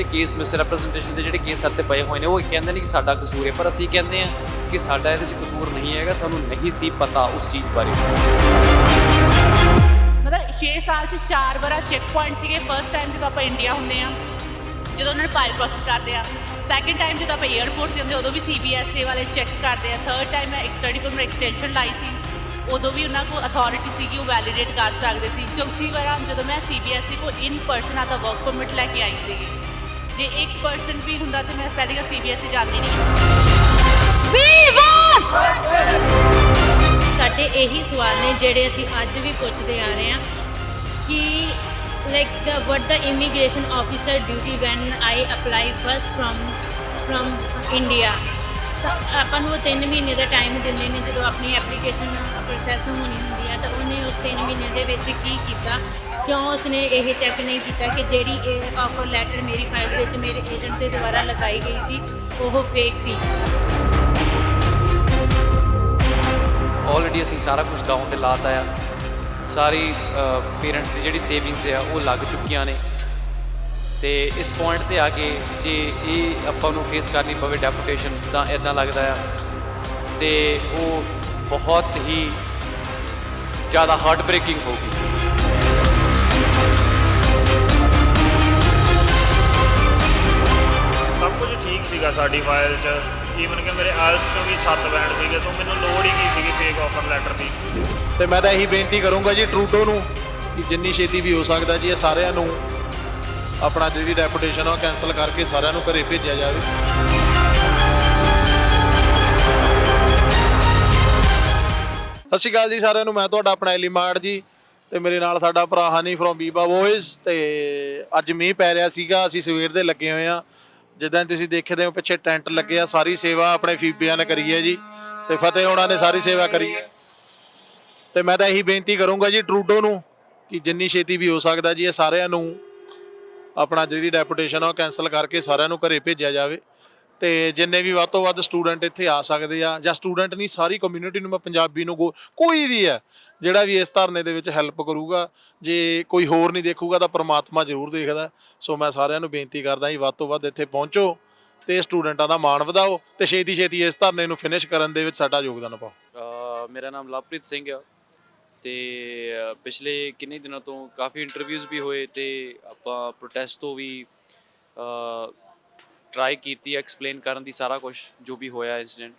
ਜਿਹੜੇ ਕੇਸ ਮਿਸਰੈਪ੍ਰੈਜ਼ੈਂਟੇਸ਼ਨ ਦੇ ਜਿਹੜੇ ਕੇਸ ਸਾਡੇ ਪਏ ਹੋਏ ਨੇ ਉਹ ਕਹਿੰਦੇ ਨੇ ਕਿ ਸਾਡਾ ਕਸੂਰ ਹੈ, ਪਰ ਅਸੀਂ ਕਹਿੰਦੇ ਹਾਂ ਕਿ ਸਾਡਾ ਇਹਦੇ 'ਚ ਕਸੂਰ ਨਹੀਂ ਹੈਗਾ, ਸਾਨੂੰ ਨਹੀਂ ਸੀ ਪਤਾ ਉਸ ਚੀਜ਼ ਬਾਰੇ। ਮਤਲਬ 6 ਸਾਲ 'ਚ 4 ਵਾਰ ਚੈੱਕ ਪੁਆਇੰਟ ਸੀਗੇ। ਫਸਟ ਟਾਈਮ ਜਦੋਂ ਆਪਾਂ ਇੰਡੀਆ ਹੁੰਦੇ ਆ, ਜਦੋਂ ਉਹਨਾਂ ਨੇ ਫਾਈਲ ਪ੍ਰੋਸੈਸ ਕਰਦੇ ਆ। ਸੈਕਿੰਡ ਟਾਈਮ ਜਦੋਂ ਆਪਾਂ 에ਅਰਪੋਰਟ 'ਤੇ ਹੁੰਦੇ ਉਦੋਂ ਵੀ CBSE ਵਾਲੇ ਚੈੱਕ ਕਰਦੇ ਆ। ਥਰਡ ਟਾਈਮ ਮੈਂ ਇੱਕ ਸਟੱਡੀ ਪਰਮਿਟ ਐਕਸਟੈਂਸ਼ਨ ਲਾਈ ਸੀ, ਉਦੋਂ ਵੀ ਉਹਨਾਂ ਕੋਲ ਅਥਾਰਟੀ ਸੀਗੀ, ਉਹ ਵੈਲੀਡੇਟ ਕਰ ਸਕਦੇ ਸੀ। ਚੌਥੀ ਵਾਰ ਜਦੋਂ ਮੈਂ CBSE ਕੋਲ ਇਨ ਪਰਸਨ ਆਪਦਾ ਵਰਕ ਪਰਮਿਟ ਲੈ ਕੇ ਆਈ ਸੀਗੀ। ਜੇ 1% ਵੀ ਹੁੰਦਾ ਤਾਂ ਮੈਂ ਪਹਿਲੇ ਤਾਂ CBSE ਜਾਂਦੀ ਨਹੀਂ। ਸਾਡੇ ਇਹੀ ਸਵਾਲ ਨੇ ਜਿਹੜੇ ਅਸੀਂ ਅੱਜ ਵੀ ਪੁੱਛਦੇ ਆ ਰਹੇ ਹਾਂ ਕਿ what the immigration officer duty when I apply first from India। ਤਾਂ ਆਪਾਂ ਨੂੰ ਉਹ 3 ਮਹੀਨੇ ਦਾ ਟਾਈਮ ਦਿੰਦੇ ਨੇ ਜਦੋਂ ਆਪਣੀ ਐਪਲੀਕੇਸ਼ਨ ਪ੍ਰੋਸੈਸ ਹੋਣੀ ਹੁੰਦੀ ਆ। ਤਾਂ ਉਹਨੇ ਉਸ 3 ਮਹੀਨੇ ਦੇ ਵਿੱਚ ਕੀ ਕੀਤਾ, ਕਿਉਂ ਉਸਨੇ ਇਹ ਚੈੱਕ ਨਹੀਂ ਕੀਤਾ ਕਿ ਜਿਹੜੀ ਇਹ ਆਫਰ ਲੈਟਰ ਮੇਰੀ ਫਾਈਲ ਵਿੱਚ ਮੇਰੇ ਏਜੰਟ ਦੇ ਦੁਆਰਾ ਲਗਾਈ ਗਈ ਸੀ ਉਹ ਫੇਕ ਸੀ। ਆਲਰੇਡੀ ਅਸੀਂ ਸਾਰਾ ਕੁਝ ਦਾਅ 'ਤੇ ਲਾਤਾ ਆ। ਸਾਰੀ ਪੇਰੈਂਟਸ ਦੀ ਜਿਹੜੀ ਸੇਵਿੰਗਸ ਆ ਉਹ ਲੱਗ ਚੁੱਕੀਆਂ ਨੇ, ਅਤੇ ਇਸ ਪੁਆਇੰਟ 'ਤੇ ਆ ਕੇ ਜੇ ਇਹ ਆਪਾਂ ਨੂੰ ਫੇਸ ਕਰਨੀ ਪਵੇ ਡੈਪੂਟੇਸ਼ਨ ਤਾਂ ਇੱਦਾਂ ਲੱਗਦਾ ਆ, ਅਤੇ ਉਹ ਬਹੁਤ ਹੀ ਜ਼ਿਆਦਾ ਹਾਰਟ ਬ੍ਰੇਕਿੰਗ ਹੋਊਗੀ। ਸਭ ਕੁਝ ਠੀਕ ਸੀਗਾ ਸਾਡੀ ਫਾਈਲ 'ਚ, ਈਵਨ ਕਿ ਮੇਰੇ ਆਇਲਸ 'ਚੋਂ ਵੀ 7 ਬੈਂਡ ਸੀਗੇ, ਸੋ ਮੈਨੂੰ ਲੋੜ ਹੀ ਕੀ ਸੀਗੀ ਫੇਕ ਆਫਰ ਲੈਟਰ ਦੀ। ਤੇ ਮੈਂ ਤਾਂ ਇਹੀ ਬੇਨਤੀ ਕਰੂੰਗਾ ਜੀ ਟਰੂਡੋ ਨੂੰ ਕਿ ਜਿੰਨੀ ਛੇਤੀ ਵੀ ਹੋ ਸਕਦਾ ਜੀ ਇਹ ਸਾਰਿਆਂ ਨੂੰ ਆਪਣਾ ਜਿਹੜੀ ਡੈਪੂਟੇਸ਼ਨ ਆ ਉਹ ਕੈਂਸਲ ਕਰਕੇ ਸਾਰਿਆਂ ਨੂੰ ਘਰੇ ਭੇਜਿਆ ਜਾਵੇ। ਸਤਿ ਸ਼੍ਰੀ ਅਕਾਲ ਜੀ ਸਾਰਿਆਂ ਨੂੰ, ਮੈਂ ਤੁਹਾਡਾ ਆਪਣਾ ਐਲੀਮਾਰਟ ਜੀ, ਤੇ ਮੇਰੇ ਨਾਲ ਸਾਡਾ ਭਰਾ ਹਨੀ ਫਰੋਮ ਬੀਬਾ ਬੋਇਜ਼। ਤੇ ਅੱਜ ਮੀਂਹ ਪੈ ਰਿਹਾ ਸੀਗਾ, ਅਸੀਂ ਸਵੇਰ ਦੇ ਲੱਗੇ ਹੋਏ ਆ। ਜਿੱਦਾਂ ਤੁਸੀਂ ਦੇਖਦੇ ਹੋ ਪਿੱਛੇ ਟੈਂਟ ਲੱਗੇ ਆ, ਸਾਰੀ ਸੇਵਾ ਆਪਣੇ ਫੀਬਿਆਂ ਨੇ ਕਰੀ ਹੈ ਜੀ, ਤੇ ਫਤਿਹ ਹੋਣਾ ਨੇ ਸਾਰੀ ਸੇਵਾ ਕਰੀ ਹੈ। ਤੇ ਮੈਂ ਤਾਂ ਇਹੀ ਬੇਨਤੀ ਕਰੂੰਗਾ ਜੀ ਟਰੂਡੋ ਨੂੰ ਕਿ ਜਿੰਨੀ ਛੇਤੀ ਵੀ ਹੋ ਸਕਦਾ ਜੀ ਇਹ ਸਾਰਿਆਂ ਨੂੰ ਆਪਣਾ ਜਿਹੜੀ ਡੈਪੂਟੇਸ਼ਨ ਆ ਉਹ ਕੈਂਸਲ ਕਰਕੇ ਸਾਰਿਆਂ ਨੂੰ ਘਰੇ ਭੇਜਿਆ ਜਾਵੇ। ਤੇ ਜਿੰਨੇ ਵੀ ਵੱਧ ਤੋਂ ਵੱਧ ਸਟੂਡੈਂਟ ਇੱਥੇ ਆ ਸਕਦੇ ਆ, ਜਾਂ ਸਟੂਡੈਂਟ ਨਹੀਂ ਸਾਰੀ ਕਮਿਊਨਿਟੀ ਨੂੰ, ਮੈਂ ਪੰਜਾਬੀ ਨੂੰ ਕੋਈ ਵੀ ਹੈ ਜਿਹੜਾ ਵੀ ਇਸ ਧਰਨੇ ਦੇ ਵਿੱਚ ਹੈਲਪ ਕਰੂਗਾ, ਜੇ ਕੋਈ ਹੋਰ ਨਹੀਂ ਦੇਖੂਗਾ ਤਾਂ ਪ੍ਰਮਾਤਮਾ ਜ਼ਰੂਰ ਦੇਖਦਾ। ਸੋ ਮੈਂ ਸਾਰਿਆਂ ਨੂੰ ਬੇਨਤੀ ਕਰਦਾ ਜੀ ਵੱਧ ਤੋਂ ਵੱਧ ਇੱਥੇ ਪਹੁੰਚੋ ਤੇ ਸਟੂਡੈਂਟਾਂ ਦਾ ਮਾਣ ਵਧਾਓ ਤੇ ਛੇਤੀ ਛੇਤੀ ਇਸ ਧਰਨੇ ਨੂੰ ਫਿਨਿਸ਼ ਕਰਨ ਦੇ ਵਿੱਚ ਸਾਡਾ ਯੋਗਦਾਨ ਪਾਓ। ਮੇਰਾ ਨਾਮ ਲਵਪ੍ਰੀਤ ਸਿੰਘ ਆ, ਅਤੇ ਪਿਛਲੇ ਕਿੰਨੇ ਦਿਨਾਂ ਤੋਂ ਕਾਫੀ ਇੰਟਰਵਿਊਜ਼ ਵੀ ਹੋਏ, ਅਤੇ ਆਪਾਂ ਪ੍ਰੋਟੈਸਟ ਤੋਂ ਵੀ ਟਰਾਈ ਕੀਤੀ ਐਕਸਪਲੇਨ ਕਰਨ ਦੀ ਸਾਰਾ ਕੁਛ ਜੋ ਵੀ ਹੋਇਆ ਇੰਸੀਡੈਂਟ।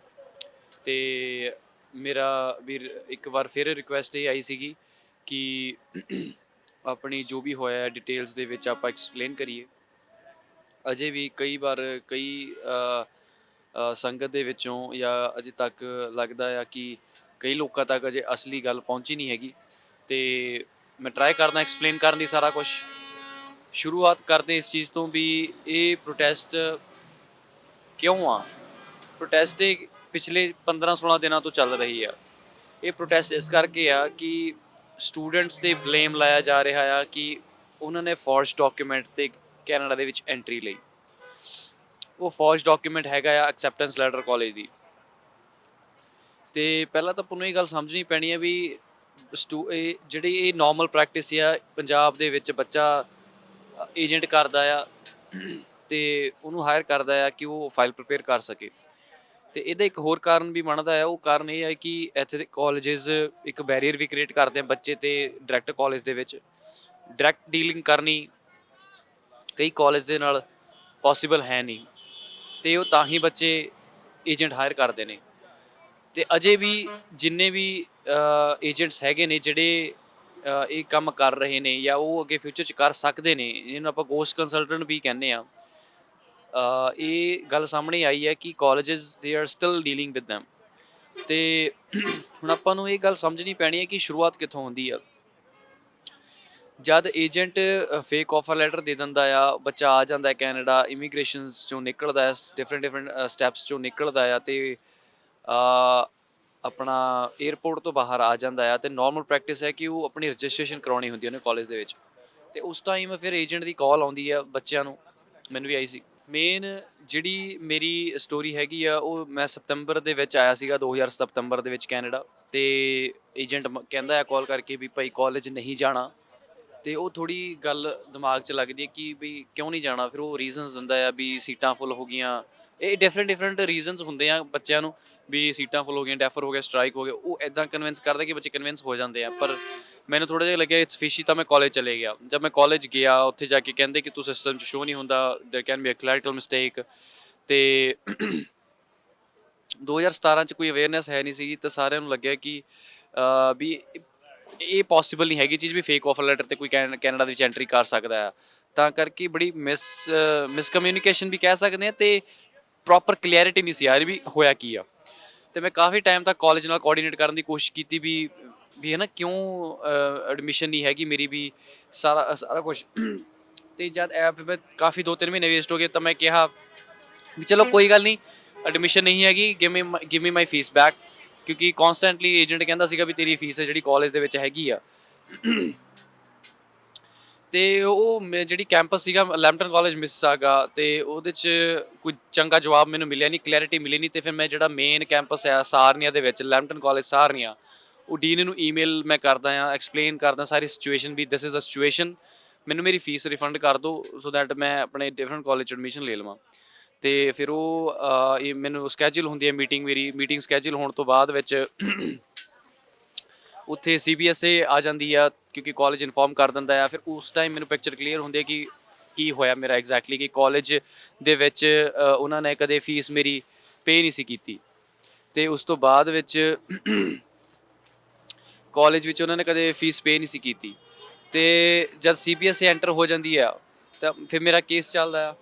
ਅਤੇ ਮੇਰਾ ਵੀ ਇੱਕ ਵਾਰ ਫਿਰ ਰਿਕੁਐਸਟ ਇਹ ਆਈ ਸੀਗੀ ਕਿ ਆਪਣੀ ਜੋ ਵੀ ਹੋਇਆ ਡਿਟੇਲਸ ਦੇ ਵਿੱਚ ਆਪਾਂ ਐਕਸਪਲੇਨ ਕਰੀਏ। ਅਜੇ ਵੀ ਕਈ ਵਾਰ ਕਈ ਸੰਗਤ ਦੇ ਵਿੱਚੋਂ ਜਾਂ ਅਜੇ ਤੱਕ ਲੱਗਦਾ ਆ ਕਿ ਕਈ ਲੋਕਾਂ ਤੱਕ ਅਜੇ ਅਸਲੀ ਗੱਲ ਪਹੁੰਚੀ ਨਹੀਂ ਹੈਗੀ, ਅਤੇ ਮੈਂ ਟਰਾਈ ਕਰਦਾ ਐਕਸਪਲੇਨ ਕਰਨ ਦੀ ਸਾਰਾ ਕੁਛ। ਸ਼ੁਰੂਆਤ ਕਰਦੇ ਇਸ ਚੀਜ਼ ਤੋਂ ਵੀ ਇਹ ਪ੍ਰੋਟੈਸਟ ਕਿਉਂ ਆ। ਪ੍ਰੋਟੈਸਟ ਇਹ ਪਿਛਲੇ 15-16 ਦਿਨਾਂ ਤੋਂ ਚੱਲ ਰਹੀ ਆ। ਇਹ ਪ੍ਰੋਟੈਸਟ ਇਸ ਕਰਕੇ ਆ ਕਿ ਸਟੂਡੈਂਟਸ 'ਤੇ ਬਲੇਮ ਲਾਇਆ ਜਾ ਰਿਹਾ ਆ ਕਿ ਉਹਨਾਂ ਨੇ ਫੌਰਜ ਡਾਕੂਮੈਂਟ 'ਤੇ ਕੈਨੇਡਾ ਦੇ ਵਿੱਚ ਐਂਟਰੀ ਲਈ। ਉਹ ਫੌਰਜ ਡਾਕੂਮੈਂਟ ਹੈਗਾ ਆ ਐਕਸੈਪਟੈਂਸ ਲੈਟਰ ਕਾਲਜ ਦੀ। ਅਤੇ ਪਹਿਲਾਂ ਤਾਂ ਤੁਹਾਨੂੰ ਇਹ ਗੱਲ ਸਮਝਣੀ ਪੈਣੀ ਹੈ ਵੀ ਇਹ ਜਿਹੜੀ ਇਹ ਨੋਰਮਲ ਪ੍ਰੈਕਟਿਸ ਆ ਪੰਜਾਬ ਦੇ ਵਿੱਚ, ਬੱਚਾ ਏਜੰਟ ਕਰਦਾ ਆ ਅਤੇ ਉਹਨੂੰ ਹਾਇਰ ਕਰਦਾ ਆ ਕਿ ਉਹ ਫਾਈਲ ਪ੍ਰੀਪੇਅਰ ਕਰ ਸਕੇ। ਅਤੇ ਇਹਦਾ ਇੱਕ ਹੋਰ ਕਾਰਨ ਵੀ ਬਣਦਾ ਆ, ਉਹ ਕਾਰਨ ਇਹ ਹੈ ਕਿ ਇੱਥੇ ਦੇ ਕਾਲਜਿਸ ਇੱਕ ਬੈਰੀਅਰ ਵੀ ਕ੍ਰੀਏਟ ਕਰਦੇ ਆ ਬੱਚੇ 'ਤੇ ਡਾਇਰੈਕਟ ਕਾਲਜ ਦੇ ਵਿੱਚ ਡਾਇਰੈਕਟ ਡੀਲਿੰਗ ਕਰਨੀ ਕਈ ਕਾਲਜ ਦੇ ਨਾਲ ਪੋਸੀਬਲ ਹੈ ਨਹੀਂ, ਅਤੇ ਉਹ ਤਾਂ ਹੀ ਬੱਚੇ ਏਜੰਟ ਹਾਇਰ ਕਰਦੇ ਨੇ। ਅਤੇ ਅਜੇ ਵੀ ਜਿੰਨੇ ਵੀ ਏਜੰਟਸ ਹੈਗੇ ਨੇ ਜਿਹੜੇ ਇਹ ਕੰਮ ਕਰ ਰਹੇ ਨੇ ਜਾਂ ਉਹ ਅੱਗੇ ਫਿਊਚਰ 'ਚ ਕਰ ਸਕਦੇ ਨੇ, ਜਿਹਨੂੰ ਆਪਾਂ ਗੋਸਟ ਕੰਸਲਟੈਂਟ ਵੀ ਕਹਿੰਦੇ ਹਾਂ, ਇਹ ਗੱਲ ਸਾਹਮਣੇ ਆਈ ਹੈ ਕਿ colleges they are still dealing with them. ਅਤੇ ਹੁਣ ਆਪਾਂ ਨੂੰ ਇਹ ਗੱਲ ਸਮਝਣੀ ਪੈਣੀ ਹੈ ਕਿ ਸ਼ੁਰੂਆਤ ਕਿੱਥੋਂ ਹੁੰਦੀ ਆ। ਜਦ ਏਜੰਟ ਫੇਕ ਆਫਰ ਲੈਟਰ ਦੇ ਦਿੰਦਾ ਆ, ਬੱਚਾ ਆ ਜਾਂਦਾ ਕੈਨੇਡਾ, ਇਮੀਗ੍ਰੇਸ਼ਨਸ 'ਚੋਂ ਨਿਕਲਦਾ, ਡਿਫਰੈਂਟ ਸਟੈਪਸ 'ਚੋਂ ਨਿਕਲਦਾ ਆ, ਅਤੇ ਆਪਣਾ ਏਅਰਪੋਰਟ ਤੋਂ ਬਾਹਰ ਆ ਜਾਂਦਾ ਆ, ਅਤੇ ਨੋਰਮਲ ਪ੍ਰੈਕਟਿਸ ਹੈ ਕਿ ਉਹ ਆਪਣੀ ਰਜਿਸਟ੍ਰੇਸ਼ਨ ਕਰਵਾਉਣੀ ਹੁੰਦੀ ਉਹਨੇ ਕਾਲਜ ਦੇ ਵਿੱਚ। ਅਤੇ ਉਸ ਟਾਈਮ ਫਿਰ ਏਜੰਟ ਦੀ ਕਾਲ ਆਉਂਦੀ ਆ ਬੱਚਿਆਂ ਨੂੰ, ਮੈਨੂੰ ਵੀ ਆਈ ਸੀ। ਮੇਨ ਜਿਹੜੀ ਮੇਰੀ ਸਟੋਰੀ ਹੈਗੀ ਆ ਉਹ ਮੈਂ ਸਤੰਬਰ ਦੇ ਵਿੱਚ ਆਇਆ ਸੀਗਾ, 2000 ਸਤੰਬਰ ਦੇ ਵਿੱਚ ਕੈਨੇਡਾ। ਅਤੇ ਏਜੰਟ ਕਹਿੰਦਾ ਆ ਕਾਲ ਕਰਕੇ ਵੀ ਭਾਈ ਕਾਲਜ ਨਹੀਂ ਜਾਣਾ, ਤੇ ਉਹ ਥੋੜੀ ਗੱਲ ਦਿਮਾਗ 'ਚ ਲੱਗਦੀ ਹੈ ਕਿ ਵੀ ਕਿਉਂ ਨਹੀਂ ਜਾਣਾ। ਫਿਰ ਉਹ ਰੀਜ਼ਨਸ ਦਿੰਦਾ ਆ ਵੀ ਸੀਟਾਂ ਫੁੱਲ ਹੋ ਗਈਆਂ। ਇਹ ਡਿਫਰੈਂਟ ਰੀਜ਼ਨਸ ਹੁੰਦੇ ਆ ਬੱਚਿਆਂ ਨੂੰ ਵੀ ਸੀਟਾਂ ਫੁੱਲ ਹੋ ਗਈਆਂ, ਡੈਫਰ ਹੋ ਗਿਆ, ਸਟ੍ਰਾਈਕ ਹੋ ਗਿਆ। ਉਹ ਇਦਾਂ ਕਨਵਿੰਸ ਕਰਦਾ ਕਿ ਬੱਚੇ ਕਨਵਿੰਸ ਹੋ ਜਾਂਦੇ ਆ। ਪਰ ਮੈਨੂੰ ਥੋੜਾ ਜਿਹਾ ਲੱਗਿਆ ਇਟਸ ਫਿਸ਼ੀ, ਤਾਂ ਮੈਂ ਕਾਲਜ ਚਲੇ ਗਿਆ। ਜਦ ਮੈਂ ਕਾਲਜ ਗਿਆ ਉੱਥੇ ਜਾ ਕੇ ਕਹਿੰਦੇ ਕਿ ਤੂੰ ਸਿਸਟਮ 'ਚ ਸ਼ੋ ਨਹੀਂ ਹੁੰਦਾ, there can be a clerical mistake. ਤੇ 2017 'ਚ ਕੋਈ ਅਵੇਅਰਨੈਸ ਹੈ ਨਹੀਂ ਸੀਗੀ, ਤਾਂ ਸਾਰਿਆਂ ਨੂੰ ਲੱਗਿਆ ਕਿ ਵੀ ਇਹ ਪੋਸੀਬਲ ਨਹੀਂ ਹੈਗੀ ਚੀਜ਼ ਵੀ ਫੇਕ ਆਫਰ ਲੈਟਰ ਤੇ ਕੋਈ ਕੈਨੇਡਾ ਦੇ ਵਿੱਚ ਐਂਟਰੀ ਕਰ ਸਕਦਾ ਆ। ਤਾਂ ਕਰਕੇ ਬੜੀ ਮਿਸਕਮਿਊਨੀਕੇਸ਼ਨ ਵੀ ਕਹਿ ਸਕਦੇ ਆ, ਤੇ ਪ੍ਰੋਪਰ ਕਲੈਰਿਟੀ ਨਹੀਂ ਸੀ ਆ ਰਹੀ ਵੀ ਹੋਇਆ ਕੀ ਆ। ਤੇ ਮੈਂ ਕਾਫੀ ਟਾਈਮ ਤੱਕ ਕਾਲਜ ਨਾਲ ਕੋਆਰਡੀਨੇਟ ਕਰਨ ਦੀ ਕੋਸ਼ਿਸ਼ ਕੀਤੀ ਵੀ ਹੈ ਨਾ ਕਿਉਂ ਐਡਮਿਸ਼ਨ ਨਹੀਂ ਹੈਗੀ ਮੇਰੀ ਵੀ, ਸਾਰਾ ਕੁਝ। ਤੇ ਜਦ ਐਪ ਮੈਂ ਕਾਫੀ 2-3 ਮਹੀਨੇ ਵੇਸਟ ਹੋ ਗਏ, ਤਾਂ ਮੈਂ ਕਿਹਾ ਵੀ ਚਲੋ ਕੋਈ ਗੱਲ ਨਹੀਂ, ਐਡਮਿਸ਼ਨ ਨਹੀਂ ਹੈਗੀ, ਗਿਵ ਮੀ ਮਾਈ ਫੀਸ ਬੈਕ। ਕਿਉਂਕਿ ਕੌਨਸਟੈਂਟਲੀ ਏਜੰਟ ਕਹਿੰਦਾ ਸੀਗਾ ਵੀ ਤੇਰੀ ਫੀਸ ਹੈ ਜਿਹੜੀ ਕਾਲਜ ਦੇ ਵਿੱਚ ਹੈਗੀ ਆ। ਤੇ ਉਹ ਜਿਹੜੀ ਕੈਂਪਸ ਸੀਗਾ ਲੈਂਪਟਨ ਕਾਲਜ ਮਿਸਿਸਾਗਾ, ਤੇ ਉਹਦੇ 'ਚ ਕੋਈ ਚੰਗਾ ਜਵਾਬ ਮੈਨੂੰ ਮਿਲਿਆ ਨਹੀਂ, ਕਲੈਰਿਟੀ ਮਿਲੀ ਨਹੀਂ। ਤੇ ਫਿਰ ਮੈਂ ਜਿਹੜਾ ਮੇਨ ਕੈਂਪਸ ਆ ਸਾਰਨੀਆ ਦੇ ਵਿੱਚ, ਲੈਂਪਟਨ ਕਾਲਜ ਸਾਰਨੀਆ, ਉਹ ਡੀਨ ਨੂੰ ਈਮੇਲ ਮੈਂ ਕਰਦਾ ਆ, ਐਕਸਪਲੇਨ ਕਰਦਾ ਸਾਰੀ ਸਿਚੁਏਸ਼ਨ ਵੀ ਦਿਸ ਇਜ਼ ਅ ਸਿਚੁਏਸ਼ਨ, ਮੈਨੂੰ ਮੇਰੀ ਫੀਸ ਰਿਫੰਡ ਕਰ ਦਿਓ ਸੋ ਦੈਟ ਮੈਂ ਆਪਣੇ ਡਿਫਰੈਂਟ ਕਾਲਜ 'ਚ ਐਡਮਿਸ਼ਨ ਲੈ ਲਵਾਂ। ਤੇ ਫਿਰ ਉਹ ਇਹ ਮੈਨੂੰ ਸਕੈਜੂਲ ਹੁੰਦੀ ਹੈ ਮੀਟਿੰਗ, ਮੇਰੀ ਮੀਟਿੰਗ ਸਕੈਜੂਲ ਹੋਣ ਤੋਂ ਬਾਅਦ ਵਿੱਚ ਉੱਥੇ CBSA ਆ ਜਾਂਦੀ ਆ, ਕਿਉਂਕਿ ਕਾਲਜ ਇਨਫੋਰਮ ਕਰ ਦਿੰਦਾ ਆ। ਫਿਰ ਉਸ ਟਾਈਮ ਮੈਨੂੰ ਪਿਕਚਰ ਕਲੀਅਰ ਹੁੰਦੀ ਹੈ ਕਿ ਕੀ ਹੋਇਆ ਮੇਰਾ ਐਗਜ਼ੈਕਟਲੀ, ਕਿ ਕਾਲਜ ਦੇ ਵਿੱਚ ਉਹਨਾਂ ਨੇ ਕਦੇ ਫੀਸ ਮੇਰੀ ਪੇ ਨਹੀਂ ਸੀ ਕੀਤੀ। ਤੇ ਉਸ ਤੋਂ ਬਾਅਦ ਵਿੱਚ ਕਾਲਜ ਵਿੱਚ ਉਹਨਾਂ ਨੇ ਕਦੇ ਫੀਸ ਪੇ ਨਹੀਂ ਸੀ ਕੀਤੀ। ਤੇ ਜਦ CBSA ਐਂਟਰ ਹੋ ਜਾਂਦੀ ਆ ਤਾਂ ਫਿਰ ਮੇਰਾ ਕੇਸ ਚੱਲਦਾ ਆ,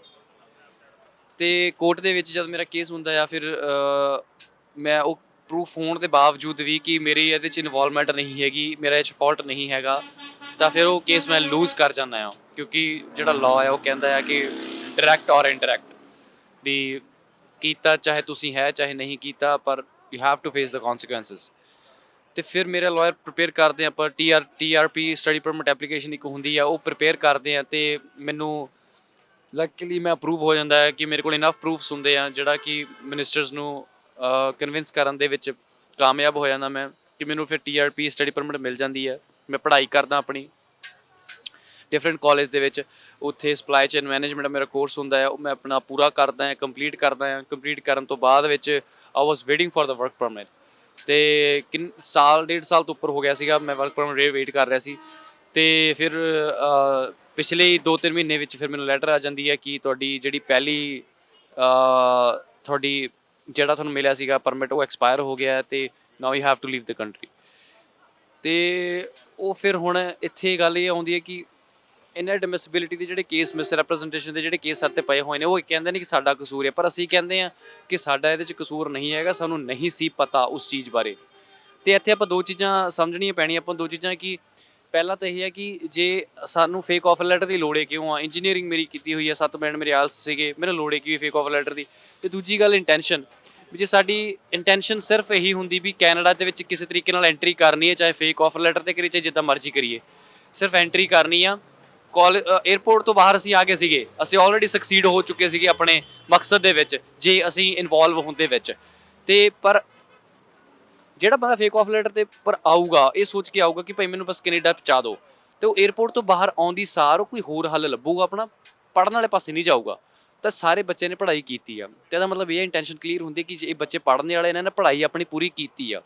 ਤੇ ਕੋਰਟ ਦੇ ਵਿੱਚ ਜਦ ਮੇਰਾ ਕੇਸ ਹੁੰਦਾ ਆ, ਫਿਰ ਮੈਂ ਉਹ ਪ੍ਰੂਫ ਹੋਣ ਦੇ ਬਾਵਜੂਦ ਵੀ ਕਿ ਮੇਰੀ ਇਹਦੇ 'ਚ ਇਨਵੋਲਵਮੈਂਟ ਨਹੀਂ ਹੈਗੀ, ਮੇਰਾ ਇਹ 'ਚ ਫਾਲਟ ਨਹੀਂ ਹੈਗਾ, ਤਾਂ ਫਿਰ ਉਹ ਕੇਸ ਮੈਂ ਲੂਜ਼ ਕਰ ਜਾਂਦਾ ਆ। ਕਿਉਂਕਿ ਜਿਹੜਾ ਲਾਅ ਆ ਉਹ ਕਹਿੰਦਾ ਆ ਕਿ ਡਾਇਰੈਕਟ ਔਰ ਇਨਡਾਇਰੈਕਟ ਵੀ ਕੀਤਾ ਚਾਹੇ ਤੁਸੀਂ ਹੈ ਚਾਹੇ ਨਹੀਂ ਕੀਤਾ, ਪਰ ਯੂ ਹੈਵ ਟੂ ਫੇਸ ਦ ਕੌਨਸੀਕੁਐਂਸਿਸ। ਤੇ ਫਿਰ ਮੇਰਾ ਲਾਇਰ ਪ੍ਰਿਪੇਅਰ ਕਰਦੇ ਆਪਾਂ, TRP ਸਟੱਡੀ ਪਰਮਿਟ ਐਪਲੀਕੇਸ਼ਨ ਇੱਕ ਹੁੰਦੀ ਆ, ਉਹ ਪ੍ਰਿਪੇਅਰ ਕਰਦੇ ਆ। ਤੇ ਮੈਨੂੰ ਲੱਕੀਲੀ ਮੈਂ ਅਪਰੂਵ ਹੋ ਜਾਂਦਾ ਹੈ ਕਿ ਮੇਰੇ ਕੋਲ ਇਨਫ ਪ੍ਰੂਫਸ ਹੁੰਦੇ ਆ, ਜਿਹੜਾ ਕਿ ਮਿਨਿਸਟਰਸ ਨੂੰ ਕਨਵਿੰਸ ਕਰਨ ਦੇ ਵਿੱਚ ਕਾਮਯਾਬ ਹੋ ਜਾਂਦਾ ਮੈਂ, ਕਿ ਮੈਨੂੰ ਫਿਰ TRP ਸਟੱਡੀ ਪਰਮਿਟ ਮਿਲ ਜਾਂਦੀ ਹੈ। ਮੈਂ ਪੜ੍ਹਾਈ ਕਰਦਾ ਆਪਣੀ ਡਿਫਰੈਂਟ ਕਾਲਜ ਦੇ ਵਿੱਚ, ਉੱਥੇ ਸਪਲਾਈ ਚੇਨ ਮੈਨੇਜਮੈਂਟ ਮੇਰਾ ਕੋਰਸ ਹੁੰਦਾ ਹੈ, ਉਹ ਮੈਂ ਆਪਣਾ ਪੂਰਾ ਕਰਦਾ ਹਾਂ, ਕੰਪਲੀਟ ਕਰਦਾ ਹਾਂ। ਕੰਪਲੀਟ ਕਰਨ ਤੋਂ ਬਾਅਦ ਵਿੱਚ I was waiting for the work permit, ਤੇ ਸਾਲ 1.5 ਸਾਲ ਤੋਂ ਉੱਪਰ ਹੋ ਗਿਆ ਸੀਗਾ ਮੈਂ ਵਰਕ ਪਰਮਿਟ ਵੇਟ ਕਰ ਰਿਹਾ ਸੀ। ਤੇ ਫਿਰ ਪਿਛਲੇ 2-3 ਮਹੀਨੇ ਵਿੱਚ ਫਿਰ ਮੈਨੂੰ ਲੈਟਰ ਆ ਜਾਂਦੀ ਹੈ ਕਿ ਤੁਹਾਡੀ ਜਿਹੜੀ ਪਹਿਲੀ ਤੁਹਾਡੀ ਜਿਹੜਾ ਤੁਹਾਨੂੰ ਮਿਲਿਆ ਸੀਗਾ ਪਰਮਿਟ ਉਹ ਐਕਸਪਾਇਰ ਹੋ ਗਿਆ ਹੈ, ਤੇ now you have to leave the country. ਤੇ ਉਹ ਫਿਰ ਹੁਣ ਇੱਥੇ ਗੱਲ ਇਹ ਆਉਂਦੀ ਹੈ ਕਿ ਇਨਐਡਮਿਸਿਬਿਲਿਟੀ ਦੇ ਜਿਹੜੇ ਕੇਸ, ਮਿਸ ਰੈਪਰੈਜ਼ੈਂਟੇਸ਼ਨ ਦੇ ਜਿਹੜੇ ਕੇਸ ਸਾਡੇ ਤੇ ਪਏ ਹੋਏ ਨੇ, ਉਹ ਕਹਿੰਦੇ ਨੇ ਕਿ ਸਾਡਾ ਕਸੂਰ ਹੈ, ਪਰ ਅਸੀਂ ਕਹਿੰਦੇ ਹਾਂ ਕਿ ਸਾਡਾ ਇਹਦੇ 'ਚ ਕਸੂਰ ਨਹੀਂ ਹੈਗਾ, ਸਾਨੂੰ ਨਹੀਂ ਸੀ ਪਤਾ ਉਸ ਚੀਜ਼ ਬਾਰੇ। ਤੇ ਇੱਥੇ ਆਪਾਂ 2 ਚੀਜ਼ਾਂ ਸਮਝਣੀਆਂ ਪੈਣੀਆਂ ਆਪਾਂ, 2 ਚੀਜ਼ਾਂ ਕਿ ਪਹਿਲਾਂ ਤਾਂ ਇਹ ਹੈ ਕਿ ਜੇ ਸਾਨੂੰ ਫੇਕ ਆਫਰ ਲੈਟਰ ਦੀ ਲੋੜ ਹੈ ਕਿਉਂ ਆ, ਇੰਜੀਨੀਅਰਿੰਗ ਮੇਰੀ ਕੀਤੀ ਹੋਈ ਹੈ, 7 ਬੈਂਡ ਮੇਰੇ ਆਇਲਸ ਸੀਗੇ, ਮੈਨੂੰ ਲੋੜ ਹੈ ਕਿ ਫੇਕ ਆਫਰ ਲੈਟਰ ਦੀ। ਤੇ ਦੂਜੀ ਗੱਲ ਇੰਟੈਂਸ਼ਨ, ਵੀ ਜੇ ਸਾਡੀ ਇੰਟੈਂਸ਼ਨ ਸਿਰਫ ਇਹੀ ਹੁੰਦੀ ਵੀ ਕੈਨੇਡਾ ਦੇ ਵਿੱਚ ਕਿਸੇ ਤਰੀਕੇ ਨਾਲ ਐਂਟਰੀ ਕਰਨੀ ਹੈ, ਚਾਹੇ ਫੇਕ ਆਫਰ ਲੈਟਰ 'ਤੇ ਕਰੀਏ ਚਾਹੇ ਜਿੱਦਾਂ ਮਰਜ਼ੀ ਕਰੀਏ, ਸਿਰਫ ਐਂਟਰੀ ਕਰਨੀ ਆ। ਏਅਰਪੋਰਟ ਤੋਂ ਬਾਹਰ ਅਸੀਂ ਆ ਗਏ ਸੀਗੇ, ਅਸੀਂ ਆਲਰੇਡੀ ਸਕਸੀਡ ਹੋ ਚੁੱਕੇ ਸੀਗੇ ਆਪਣੇ ਮਕਸਦ ਦੇ ਵਿੱਚ, ਜੇ ਅਸੀਂ ਇਨਵੋਲਵ ਹੁੰਦੇ ਵਿੱਚ। ਤੇ ਪਰ ਜਿਹੜਾ ਬੰਦਾ ਫੇਕ ਆਫ ਲੈਟਰ ਤੇ ਪਰ ਆਊਗਾ, ਇਹ ਸੋਚ ਕੇ ਆਊਗਾ ਕਿ ਭਾਈ ਮੈਨੂੰ ਬਸ ਕੈਨੇਡਾ ਪਹੁੰਚਾ ਦਿਓ, ਤੇ ਉਹ ਏਅਰਪੋਰਟ ਤੋਂ ਬਾਹਰ ਆਉਣ ਦੀ ਸਾਰ ਉਹ ਕੋਈ ਹੋਰ ਹੱਲ ਲੱਭੂਗਾ, ਆਪਣਾ ਪੜ੍ਹਨ ਵਾਲੇ ਪਾਸੇ ਨਹੀਂ ਜਾਊਗਾ। ਤਾਂ ਸਾਰੇ ਬੱਚੇ ਨੇ ਪੜ੍ਹਾਈ ਕੀਤੀ ਆ, ਤੇ ਇਹਦਾ ਮਤਲਬ ਇਹ ਇੰਟੈਂਸ਼ਨ ਕਲੀਅਰ ਹੁੰਦੀ ਕਿ ਜੇ ਇਹ ਬੱਚੇ ਪੜ੍ਹਨ ਵਾਲੇ ਨੇ ਨਾ, ਪੜ੍ਹਾਈ ਆਪਣੀ ਪੂਰੀ ਕੀਤੀ ਆ।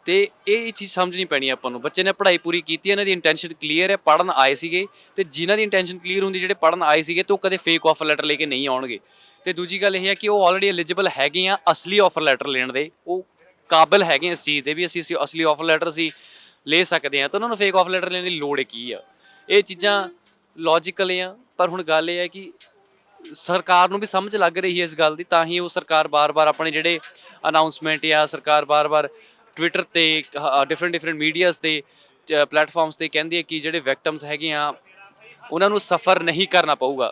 ਤੇ ਇਹ ਚੀਜ਼ ਸਮਝਣੀ ਪੈਣੀ ਆਪਾਂ ਨੂੰ, ਬੱਚੇ ਨੇ ਪੜ੍ਹਾਈ ਪੂਰੀ ਕੀਤੀ ਹੈ, ਇਹਨਾਂ ਦੀ ਇੰਟੈਂਸ਼ਨ ਕਲੀਅਰ ਹੈ, ਪੜ੍ਹਨ ਆਏ ਸੀਗੇ। ਤੇ ਜਿਨ੍ਹਾਂ ਦੀ ਇੰਟੈਂਸ਼ਨ ਕਲੀਅਰ ਹੁੰਦੀ, ਜਿਹੜੇ ਪੜ੍ਹਨ ਆਏ ਸੀਗੇ, ਤੇ ਉਹ ਕਦੇ ਫੇਕ ਆਫਰ ਲੈਟਰ ਲੈ ਕੇ ਨਹੀਂ ਆਉਣਗੇ। ਤੇ ਦੂਜੀ ਗੱਲ ਇਹ ਹੈ ਕਿ ਉਹ ਆਲਰੇਡੀ ਐਲੀਜੀਬਲ ਹੈਗੇ ਆ ਅਸਲੀ ਆਫਰ ਲੈਟਰ ਲੈਣ ਦੇ, ਉਹ ਕਾਬਿਲ ਹੈਗੇ ਇਸ ਚੀਜ਼ ਦੇ ਵੀ ਅਸੀਂ ਅਸਲੀ ਆਫਰ ਲੈਟਰ ਅਸੀਂ ਲੈ ਸਕਦੇ ਹਾਂ, ਤਾਂ ਉਹਨਾਂ ਨੂੰ ਫੇਕ ਆਫਰ ਲੈਟਰ ਲੈਣ ਦੀ ਲੋੜ ਕੀ ਆ। ਇਹ ਚੀਜ਼ਾਂ ਲੌਜੀਕਲ ਆ, ਪਰ ਹੁਣ ਗੱਲ ਇਹ ਹੈ ਕਿ ਸਰਕਾਰ ਨੂੰ ਵੀ ਸਮਝ ਲੱਗ ਰਹੀ ਹੈ ਇਸ ਗੱਲ ਦੀ, ਤਾਂ ਹੀ ਉਹ ਸਰਕਾਰ ਬਾਰ-ਬਾਰ ਆਪਣੇ ਜਿਹੜੇ ਅਨਾਊਂਸਮੈਂਟ ਜਾਂ ਸਰਕਾਰ ਬਾਰ-ਬਾਰ ਟਵਿੱਟਰ ਤੇ ਡਿਫਰੈਂਟ ਮੀਡੀਆਜ਼ ਤੇ ਪਲੇਟਫਾਰਮਸ ਤੇ ਕਹਿੰਦੀ ਹੈ ਕਿ ਜਿਹੜੇ ਵਿਕਟਮਸ ਹੈਗੇ ਆ ਉਹਨਾਂ ਨੂੰ ਸਫਰ ਨਹੀਂ ਕਰਨਾ ਪਊਗਾ,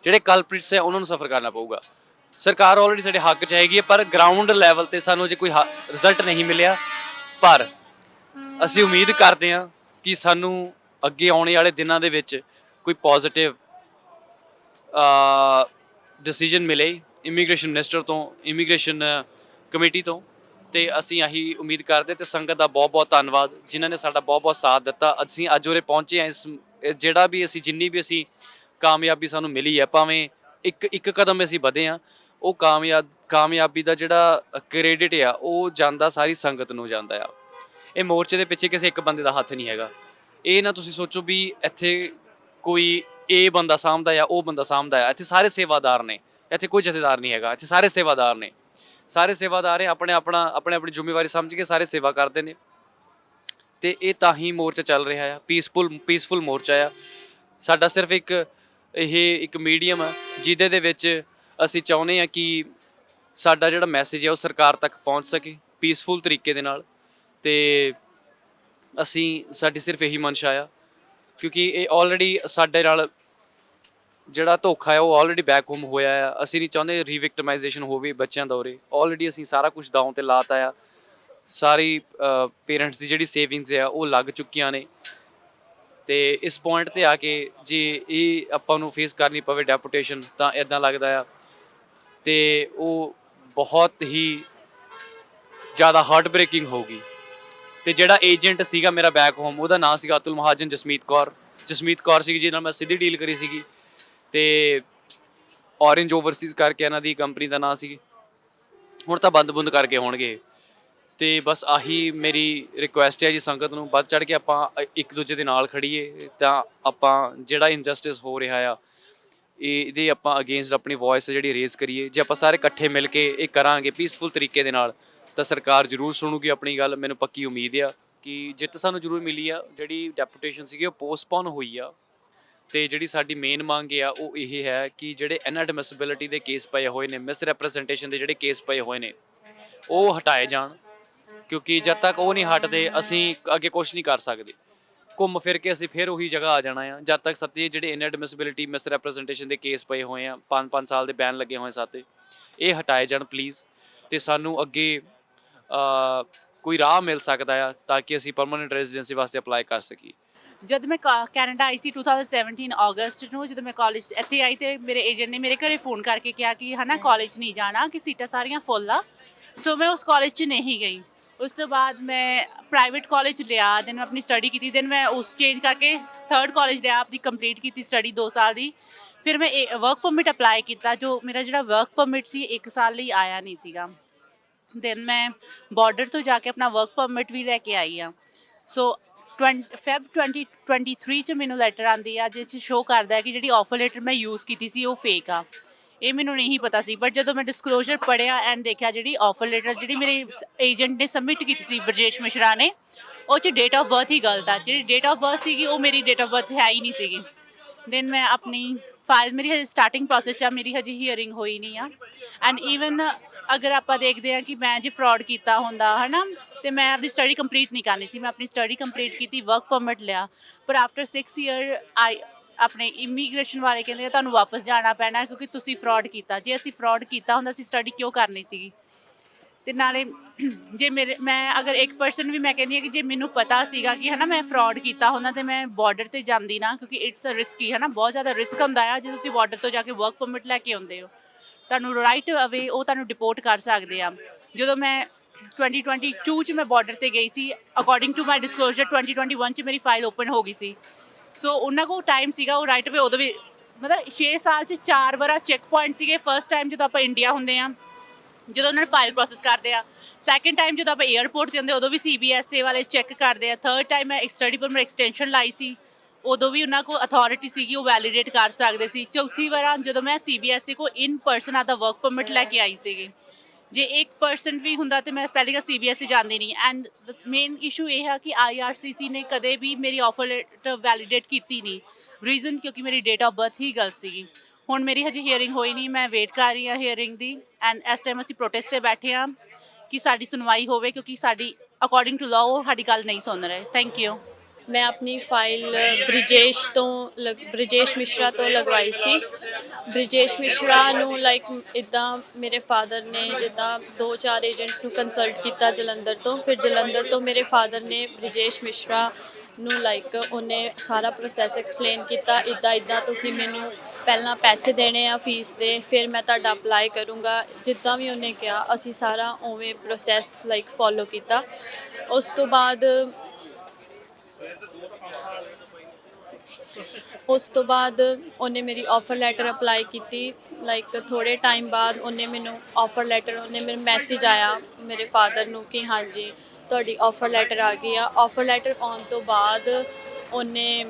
ਜਿਹੜੇ ਕਲਪ੍ਰਿਟਸ ਹੈ ਉਹਨਾਂ ਨੂੰ ਸਫਰ ਕਰਨਾ ਪਊਗਾ। ਸਰਕਾਰ ਆਲਰੇਡੀ ਸਾਡੇ ਹੱਕ 'ਚ ਹੈਗੀ ਹੈ, ਪਰ ਗਰਾਊਂਡ ਲੈਵਲ ਤੇ ਸਾਨੂੰ ਜੇ ਕੋਈ ਰਿਜ਼ਲਟ ਨਹੀਂ ਮਿਲਿਆ, ਪਰ ਅਸੀਂ ਉਮੀਦ ਕਰਦੇ ਹਾਂ ਕਿ ਸਾਨੂੰ ਅੱਗੇ ਆਉਣ ਵਾਲੇ ਦਿਨਾਂ ਦੇ ਵਿੱਚ ਕੋਈ ਪੋਜ਼ਿਟਿਵ ਡਿਸੀਜਨ ਮਿਲੇ ਇਮੀਗ੍ਰੇਸ਼ਨ ਮਿਨਿਸਟਰ ਤੋਂ, ਇਮੀਗ੍ਰੇਸ਼ਨ ਕਮੇਟੀ ਤੋਂ, ਤੇ ਅਸੀਂ ਆਹੀ ਉਮੀਦ ਕਰਦੇ ਤੇ ਸੰਗਤ ਦਾ ਬਹੁਤ ਬਹੁਤ ਧੰਨਵਾਦ ਜਿਨ੍ਹਾਂ ਨੇ ਸਾਡਾ ਬਹੁਤ ਬਹੁਤ ਸਾਥ ਦਿੱਤਾ। ਅਸੀਂ ਅੱਜ ਉਰੇ ਪਹੁੰਚੇ ਹਾਂ। ਜਿਹੜਾ ਵੀ ਅਸੀਂ ਜਿੰਨੀ ਵੀ ਅਸੀਂ ਕਾਮਯਾਬੀ ਸਾਨੂੰ ਮਿਲੀ ਹੈ, ਭਾਵੇਂ ਇੱਕ ਕਦਮ ਅਸੀਂ ਵਧੇ ਹਾਂ, ਉਹ ਕਾਮਯਾਬੀ ਦਾ ਜਿਹੜਾ ਕ੍ਰੈਡਿਟ ਆ ਉਹ ਜਾਂਦਾ ਸਾਰੀ ਸੰਗਤ ਨੂੰ ਜਾਂਦਾ ਆ। ਇਹ ਮੋਰਚੇ ਦੇ ਪਿੱਛੇ ਕਿਸੇ ਇੱਕ ਬੰਦੇ ਦਾ ਹੱਥ ਨਹੀਂ ਹੈਗਾ। ਇਹ ਨਾ ਤੁਸੀਂ ਸੋਚੋ ਵੀ ਇੱਥੇ ਕੋਈ ਇਹ ਬੰਦਾ ਸਾਂਭਦਾ ਆ, ਉਹ ਬੰਦਾ ਸਾਂਭਦਾ ਆ। ਇੱਥੇ ਸਾਰੇ ਸੇਵਾਦਾਰ ਨੇ, ਇੱਥੇ ਕੋਈ ਜਥੇਦਾਰ ਨਹੀਂ ਹੈਗਾ, ਇੱਥੇ ਸਾਰੇ ਸੇਵਾਦਾਰ ਨੇ। ਸਾਰੇ ਸੇਵਾਦਾਰ ਆਪਣੇ ਆਪਣੀ ਜ਼ਿੰਮੇਵਾਰੀ ਸਮਝ ਕੇ ਸਾਰੇ ਸੇਵਾ ਕਰਦੇ ਨੇ ਤੇ ਇਹ ਤਾਂ ਹੀ ਮੋਰਚਾ ਚੱਲ ਰਿਹਾ ਆ। ਪੀਸਫੁਲ ਮੋਰਚਾ ਆ ਸਾਡਾ। ਸਿਰਫ ਇੱਕ ਮੀਡੀਅਮ ਆ ਜਿਹਦੇ ਦੇ ਵਿੱਚ ਅਸੀਂ ਚਾਹੁੰਦੇ ਹਾਂ ਕਿ ਸਾਡਾ ਜਿਹੜਾ ਮੈਸੇਜ ਹੈ ਉਹ ਸਰਕਾਰ ਤੱਕ ਪਹੁੰਚ ਸਕੇ ਪੀਸਫੁਲ ਤਰੀਕੇ ਦੇ ਨਾਲ। ਤੇ ਸਾਡੀ ਸਿਰਫ ਇਹੀ ਮਨਸ਼ਾ ਆ, ਕਿਉਂਕਿ ਇਹ ਆਲਰੇਡੀ ਸਾਡੇ ਨਾਲ ਜਿਹੜਾ ਧੋਖਾ ਹੈ ਉਹ ਆਲਰੇਡੀ ਬੈਕ ਹੋਮ ਹੋਇਆ ਆ। ਅਸੀਂ ਨਹੀਂ ਚਾਹੁੰਦੇ ਰੀਵਿਕਟਮਾਈਜੇਸ਼ਨ ਹੋਵੇ ਬੱਚਿਆਂ ਦਾ ਉਰੇ। ਆਲਰੇਡੀ ਅਸੀਂ ਸਾਰਾ ਕੁਝ ਦਾਅ 'ਤੇ ਲਾਤਾ ਆ। ਸਾਰੀ ਪੇਰੈਂਟਸ ਦੀ ਜਿਹੜੀ ਸੇਵਿੰਗਸ ਆ ਉਹ ਲੱਗ ਚੁੱਕੀਆਂ ਨੇ ਤੇ ਇਸ ਪੁਆਇੰਟ ਤੇ ਆ ਕੇ ਜੇ ਇਹ ਆਪਾਂ ਨੂੰ ਫੇਸ ਕਰਨੀ ਪਵੇ ਡੈਪੂਟੇਸ਼ਨ ਤਾਂ ਇਦਾਂ ਲੱਗਦਾ ਆ ਤੇ ਉਹ ਬਹੁਤ ਹੀ ਜ਼ਿਆਦਾ ਹਾਰਟ ਬ੍ਰੇਕਿੰਗ ਹੋਊਗੀ। ਤੇ ਜਿਹੜਾ ਏਜੰਟ ਸੀਗਾ ਮੇਰਾ ਬੈਕ ਹੋਮ, ਉਹਦਾ ਨਾਂ ਸੀਗਾ ਅਤੁਲ ਮਹਾਜਨ। ਜਸਮੀਤ ਕੌਰ ਸੀਗੀ ਜਿਹਦੇ ਨਾਲ ਮੈਂ ਸਿੱਧੀ ਡੀਲ ਕਰੀ ਸੀਗੀ ਤੇ ਔਰੇਂਜ ਓਵਰਸੀਜ਼ ਕਰਕੇ ਇਹਨਾਂ ਦੀ ਕੰਪਨੀ ਦਾ ਨਾਂ ਸੀ। ਹੁਣ ਤਾਂ ਬੰਦ ਕਰਕੇ ਹੋਣਗੇ। ਤੇ ਬਸ ਆਹੀ ਮੇਰੀ ਰਿਕੁਐਸਟ ਹੈ ਜੀ ਸੰਗਤ ਨੂੰ, ਵੱਧ ਚੜ੍ਹ ਕੇ ਆਪਾਂ ਇੱਕ ਦੂਜੇ ਦੇ ਨਾਲ ਖੜੀਏ ਤਾਂ ਆਪਾਂ ਜਿਹੜਾ ਇਨਜਸਟਿਸ ਹੋ ਰਿਹਾ ਆ ਇਹਦੇ ਆਪਾਂ ਅਗੇਂਸਟ ਆਪਣੀ ਵੌਇਸ ਜਿਹੜੀ ਰੇਜ਼ ਕਰੀਏ। ਜੇ ਆਪਾਂ ਸਾਰੇ ਇਕੱਠੇ ਮਿਲ ਕੇ ਇਹ ਕਰਾਂਗੇ ਪੀਸਫੁਲ ਤਰੀਕੇ ਦੇ ਨਾਲ ਤਾਂ ਸਰਕਾਰ ਜ਼ਰੂਰ ਸੁਣੂਗੀ ਆਪਣੀ ਗੱਲ। ਮੈਨੂੰ ਪੱਕੀ ਉਮੀਦ ਆ ਕਿ ਜਿੱਤ ਸਾਨੂੰ ਜ਼ਰੂਰ ਮਿਲੀ ਆ। ਜਿਹੜੀ ਡੈਪੂਟੇਸ਼ਨ ਸੀਗੀ ਉਹ ਪੋਸਟਪੋਨ ਹੋਈ ਆ ਤੇ ਜਿਹੜੀ ਸਾਡੀ ਮੇਨ ਮੰਗ ਆ ਉਹ ਇਹ ਹੈ ਕਿ ਜਿਹੜੇ ਇਨਐਡਮਿਸਿਬਿਲਿਟੀ ਦੇ ਕੇਸ ਪਏ ਹੋਏ ਨੇ, ਮਿਸ ਰੈਪਰੈਜ਼ੈਂਟੇਸ਼ਨ ਦੇ ਜਿਹੜੇ ਕੇਸ ਪਏ ਹੋਏ ਨੇ ਉਹ ਹਟਾਏ ਜਾਣ, ਕਿਉਂਕਿ ਜਦ ਤੱਕ ਉਹ ਨਹੀਂ ਹਟਦੇ ਅਸੀਂ ਅੱਗੇ ਕੁਛ ਨਹੀਂ ਕਰ ਸਕਦੇ। ਘੁੰਮ ਫਿਰ ਕੇ ਅਸੀਂ ਫਿਰ ਉਹੀ ਜਗ੍ਹਾ ਆ ਜਾਣਾ ਆ। ਜਦ ਤੱਕ ਸੱਤੇ ਜਿਹੜੇ ਇਨਐਡਮਿਸਿਬਿਲਿਟੀ ਮਿਸ ਰੈਪਰੈਜ਼ੈਂਟੇਸ਼ਨ ਦੇ ਕੇਸ ਪਏ ਹੋਏ ਆ, 5 ਸਾਲ ਦੇ ਬੈਨ ਲੱਗੇ ਹੋਏ ਸਾਤੇ, ਇਹ ਹਟਾਏ ਜਾਣ ਪਲੀਜ਼। ਤੇ ਸਾਨੂੰ ਅੱਗੇ ਕੋਈ ਰਾਹ ਮਿਲ ਸਕਦਾ ਆ ਤਾਂ ਕਿ ਅਸੀਂ ਪਰਮਾਨੈਂਟ ਰੈਜ਼ੀਡੈਂਸੀ ਵਾਸਤੇ ਅਪਲਾਈ ਕਰ ਸਕੀਏ। ਜਦ ਮੈਂ ਕੈਨੇਡਾ ਆਈ ਸੀ 2017 ਅਗਸਤ ਨੂੰ, ਜਦੋਂ ਮੈਂ ਕਾਲਜ ਇੱਥੇ ਆਈ ਤੇ ਮੇਰੇ ਏਜੰਟ ਨੇ ਮੇਰੇ ਘਰੇ ਫੋਨ ਕਰਕੇ ਕਿਹਾ ਕਿ ਹੈ ਨਾ ਕਾਲਜ ਨਹੀਂ ਜਾਣਾ, ਕਿ ਸੀਟਾਂ ਸਾਰੀਆਂ ਫੁੱਲ ਆ। ਸੋ ਮੈਂ ਉਸ ਕਾਲਜ 'ਚ ਨਹੀਂ ਗਈ। ਉਸ ਤੋਂ ਬਾਅਦ ਮੈਂ ਪ੍ਰਾਈਵੇਟ ਕਾਲਜ ਲਿਆ, ਦੈਨ ਮੈਂ ਆਪਣੀ ਸਟੱਡੀ ਕੀਤੀ। ਦੈਨ ਮੈਂ ਉਸ ਚੇਂਜ ਕਰਕੇ 3rd ਕਾਲਜ ਲਿਆ, ਆਪਣੀ ਕੰਪਲੀਟ ਕੀਤੀ ਸਟੱਡੀ 2 ਸਾਲ ਦੀ। ਫਿਰ ਮੈਂ ਵਰਕ ਪਰਮਿਟ ਅਪਲਾਈ ਕੀਤਾ, ਜੋ ਮੇਰਾ ਜਿਹੜਾ ਵਰਕ ਪਰਮਿਟ ਸੀ 1 ਸਾਲ ਲਈ ਆਇਆ ਨਹੀਂ ਸੀਗਾ। ਦੈਨ ਮੈਂ ਬਾਰਡਰ ਤੋਂ ਜਾ ਕੇ ਆਪਣਾ ਵਰਕ ਪਰਮਿਟ ਵੀ ਲੈ ਕੇ ਆਈ ਆ। ਸੋ Feb 2023 'ਚ ਮੈਨੂੰ ਲੈਟਰ ਆਉਂਦੀ ਆ ਜਿਸ 'ਚ ਸ਼ੋਅ ਕਰਦਾ ਹੈ ਕਿ ਜਿਹੜੀ ਆਫਰ ਲੈਟਰ ਮੈਂ ਯੂਜ਼ ਕੀਤੀ ਸੀ ਉਹ ਫੇਕ ਆ। ਇਹ ਮੈਨੂੰ ਨਹੀਂ ਪਤਾ ਸੀ, ਬਟ ਜਦੋਂ ਮੈਂ ਡਿਸਕਲੋਜ਼ਰ ਪੜ੍ਹਿਆ ਐਂਡ ਦੇਖਿਆ ਜਿਹੜੀ ਆਫਰ ਲੈਟਰ ਜਿਹੜੀ ਮੇਰੇ ਏਜੰਟ ਨੇ ਸਬਮਿਟ ਕੀਤੀ ਸੀ ਬਰਜੇਸ਼ ਮਿਸ਼ਰਾ ਨੇ, ਉਹ 'ਚ ਡੇਟ ਆਫ ਬਰਥ ਹੀ ਗਲਤ ਆ। ਜਿਹੜੀ ਡੇਟ ਆਫ ਬਰਥ ਸੀਗੀ ਉਹ ਮੇਰੀ ਡੇਟ ਆਫ ਬਰਥ ਹੈ ਹੀ ਨਹੀਂ ਸੀਗੀ। ਦੈਨ ਮੈਂ ਆਪਣੀ ਫਾਈਲ, ਮੇਰੀ ਹਜੇ ਸਟਾਰਟਿੰਗ ਪ੍ਰੋਸੈਸ 'ਚ ਆ, ਮੇਰੀ ਹਜੇ ਹੀਅਰਿੰਗ ਹੋਈ ਨਹੀਂ ਆ। ਐਂਡ ਈਵਨ ਅਗਰ ਆਪਾਂ ਦੇਖਦੇ ਹਾਂ ਕਿ ਮੈਂ ਜੇ ਫਰਾਡ ਕੀਤਾ ਹੁੰਦਾ ਹੈ ਨਾ, ਤੇ ਮੈਂ ਆਪਣੀ ਸਟੱਡੀ ਕੰਪਲੀਟ ਨਹੀਂ ਕਰਨੀ ਸੀ। ਮੈਂ ਆਪਣੀ ਸਟੱਡੀ ਕੰਪਲੀਟ ਕੀਤੀ, ਵਰਕ ਪਰਮਿਟ ਲਿਆ, ਪਰ ਆਫਟਰ 6 ਈਅਰ ਆਪਣੇ ਇਮੀਗ੍ਰੇਸ਼ਨ ਵਾਲੇ ਕਹਿੰਦੇ ਤੁਹਾਨੂੰ ਵਾਪਸ ਜਾਣਾ ਪੈਣਾ ਕਿਉਂਕਿ ਤੁਸੀਂ ਫਰਾਡ ਕੀਤਾ। ਜੇ ਅਸੀਂ ਫਰਾਡ ਕੀਤਾ ਹੁੰਦਾ ਅਸੀਂ ਸਟੱਡੀ ਕਿਉਂ ਕਰਨੀ ਸੀਗੀ। ਤੇ ਨਾਲੇ ਜੇ ਮੈਂ ਅਗਰ 1% ਵੀ ਮੈਂ ਕਹਿੰਦੀ ਹਾਂ ਕਿ ਜੇ ਮੈਨੂੰ ਪਤਾ ਸੀਗਾ ਕਿ ਹੈ ਨਾ ਮੈਂ ਫਰਾਡ ਕੀਤਾ ਹੁੰਦਾ ਤੇ ਮੈਂ ਬਾਰਡਰ 'ਤੇ ਜਾਂਦੀ ਨਾ, ਕਿਉਂਕਿ ਇਟਸ ਅ ਰਿਸਕੀ, ਹੈ ਨਾ, ਬਹੁਤ ਜ਼ਿਆਦਾ ਰਿਸਕ ਹੁੰਦਾ ਆ। ਜੇ ਤੁਸੀਂ ਬਾਰਡਰ ਤੋਂ ਜਾ ਕੇ ਵਰਕ ਪਰਮਿਟ ਲੈ ਕੇ ਆਉਂਦੇ ਹੋ, ਤੁਹਾਨੂੰ ਰਾਈਟ ਅਵੇ ਉਹ ਤੁਹਾਨੂੰ ਡਿਪੋਰਟ ਕਰ ਸਕਦੇ ਆ। ਜਦੋਂ ਮੈਂ 2022 'ਚ ਮੈਂ ਬਾਰਡਰ 'ਤੇ ਗਈ ਸੀ, ਅਕੋਰਡਿੰਗ ਟੂ ਮਾਈ ਡਿਸਕਲੋਜ਼ਰ 2021 'ਚ ਮੇਰੀ ਫਾਈਲ ਓਪਨ ਹੋ ਗਈ ਸੀ। ਸੋ ਉਹਨਾਂ ਕੋਲ ਟਾਈਮ ਸੀਗਾ, ਉਹ ਰਾਈਟ ਅਵੇ ਉਦੋਂ ਵੀ ਮਤਲਬ 6 ਸਾਲ 'ਚ 4 ਵਾਰ ਚੈੱਕ ਪੁਆਇੰਟ ਸੀਗੇ। ਫਸਟ ਟਾਈਮ ਜਦੋਂ ਆਪਾਂ ਇੰਡੀਆ ਹੁੰਦੇ ਆ, ਜਦੋਂ ਉਹਨਾਂ ਨੇ ਫਾਈਲ ਪ੍ਰੋਸੈਸ ਕਰਦੇ ਆ। ਸੈਕਿੰਡ ਟਾਈਮ ਜਦੋਂ ਆਪਾਂ ਏਅਰਪੋਰਟ 'ਤੇ ਹੁੰਦੇ ਉਦੋਂ ਵੀ CBSA ਵਾਲੇ ਚੈੱਕ ਕਰਦੇ ਆ। 3rd ਟਾਈਮ ਮੈਂ ਇੱਕ ਸਟੱਡੀ ਪਰਮਿਟ ਐਕਸਟੈਂਸ਼ਨ ਲਾਈ ਸੀ, ਉਦੋਂ ਵੀ ਉਹਨਾਂ ਕੋਲ ਅਥਾਰਟੀ ਸੀਗੀ, ਉਹ ਵੈਲੀਡੇਟ ਕਰ ਸਕਦੇ ਸੀ। ਚੌਥੀ ਵਾਰ ਜਦੋਂ ਮੈਂ CBSA ਕੋਲ ਇਨ ਪਰਸਨ ਆਪਦਾ ਵਰਕ ਪਰਮਿਟ ਲੈ ਕੇ ਆਈ ਸੀਗੀ। ਜੇ 1% ਵੀ ਹੁੰਦਾ ਤੇ ਮੈਂ ਪਹਿਲੇ ਤਾਂ CBSA ਜਾਂਦੀ ਨਹੀਂ। ਐਂਡ ਮੇਨ ਇਸ਼ੂ ਇਹ ਹੈ ਕਿ IRCC ਨੇ ਕਦੇ ਵੀ ਮੇਰੀ ਆਫਰ ਲੈਟਰ ਵੈਲੀਡੇਟ ਕੀਤੀ ਨਹੀਂ। ਰੀਜ਼ਨ ਕਿਉਂਕਿ ਮੇਰੀ ਡੇਟ ਆਫ ਬਰਥ ਹੀ ਗਲਤ ਸੀਗੀ। ਹੁਣ ਮੇਰੀ ਹਜੇ ਹੀਅਰਿੰਗ ਹੋਈ ਨਹੀਂ, ਮੈਂ ਵੇਟ ਕਰ ਰਹੀ ਹਾਂ ਹੀਅਰਿੰਗ ਦੀ। ਐਂਡ ਇਸ ਟਾਈਮ ਅਸੀਂ ਪ੍ਰੋਟੈਸਟ 'ਤੇ ਬੈਠੇ ਹਾਂ ਕਿ ਸਾਡੀ ਸੁਣਵਾਈ ਹੋਵੇ, ਕਿਉਂਕਿ ਸਾਡੀ ਅਕੋਰਡਿੰਗ ਟੂ ਲਾਅ ਉਹ ਸਾਡੀ ਗੱਲ ਨਹੀਂ ਸੁਣ ਰਹੇ। Thank you. ਮੈਂ ਆਪਣੀ ਫਾਈਲ ਬ੍ਰਿਜੇਸ਼ ਮਿਸ਼ਰਾ ਤੋਂ ਲਗਵਾਈ ਸੀ। ਬ੍ਰਿਜੇਸ਼ ਮਿਸ਼ਰਾ ਨੂੰ ਲਾਈਕ ਇੱਦਾਂ ਮੇਰੇ ਫਾਦਰ ਨੇ ਜਿੱਦਾਂ 2-4 ਏਜੰਟਸ ਨੂੰ ਕੰਸਲਟ ਕੀਤਾ ਜਲੰਧਰ ਤੋਂ। ਫਿਰ ਜਲੰਧਰ ਤੋਂ ਮੇਰੇ ਫਾਦਰ ਨੇ ਬ੍ਰਿਜੇਸ਼ ਮਿਸ਼ਰਾ ਨੂੰ ਲਾਈਕ ਉਹਨੇ ਸਾਰਾ ਪ੍ਰੋਸੈਸ ਐਕਸਪਲੇਨ ਕੀਤਾ, ਇੱਦਾਂ ਇੱਦਾਂ ਤੁਸੀਂ ਮੈਨੂੰ ਪਹਿਲਾਂ ਪੈਸੇ ਦੇਣੇ ਆ ਫੀਸ ਦੇ, ਫਿਰ ਮੈਂ ਤੁਹਾਡਾ ਅਪਲਾਈ ਕਰੂੰਗਾ, ਜਿੱਦਾਂ ਵੀ ਉਹਨੇ ਕਿਹਾ ਅਸੀਂ ਸਾਰਾ ਉਵੇਂ ਪ੍ਰੋਸੈਸ ਲਾਈਕ ਫੋਲੋ ਕੀਤਾ। ਉਸ ਤੋਂ ਬਾਅਦ ਉਹਨੇ ਮੇਰੀ ਆਫਰ ਲੈਟਰ ਅਪਲਾਈ ਕੀਤੀ। ਲਾਈਕ ਥੋੜ੍ਹੇ ਟਾਈਮ ਬਾਅਦ ਉਹਨੇ ਮੈਨੂੰ ਮੇਰੇ ਮੈਸੇਜ ਆਇਆ ਮੇਰੇ ਫਾਦਰ ਨੂੰ ਕਿ ਹਾਂਜੀ ਤੁਹਾਡੀ ਆਫਰ ਲੈਟਰ ਆ ਗਈ ਆ। ਆਫਰ ਲੈਟਰ ਆਉਣ ਤੋਂ ਬਾਅਦ ਉਹਨੇ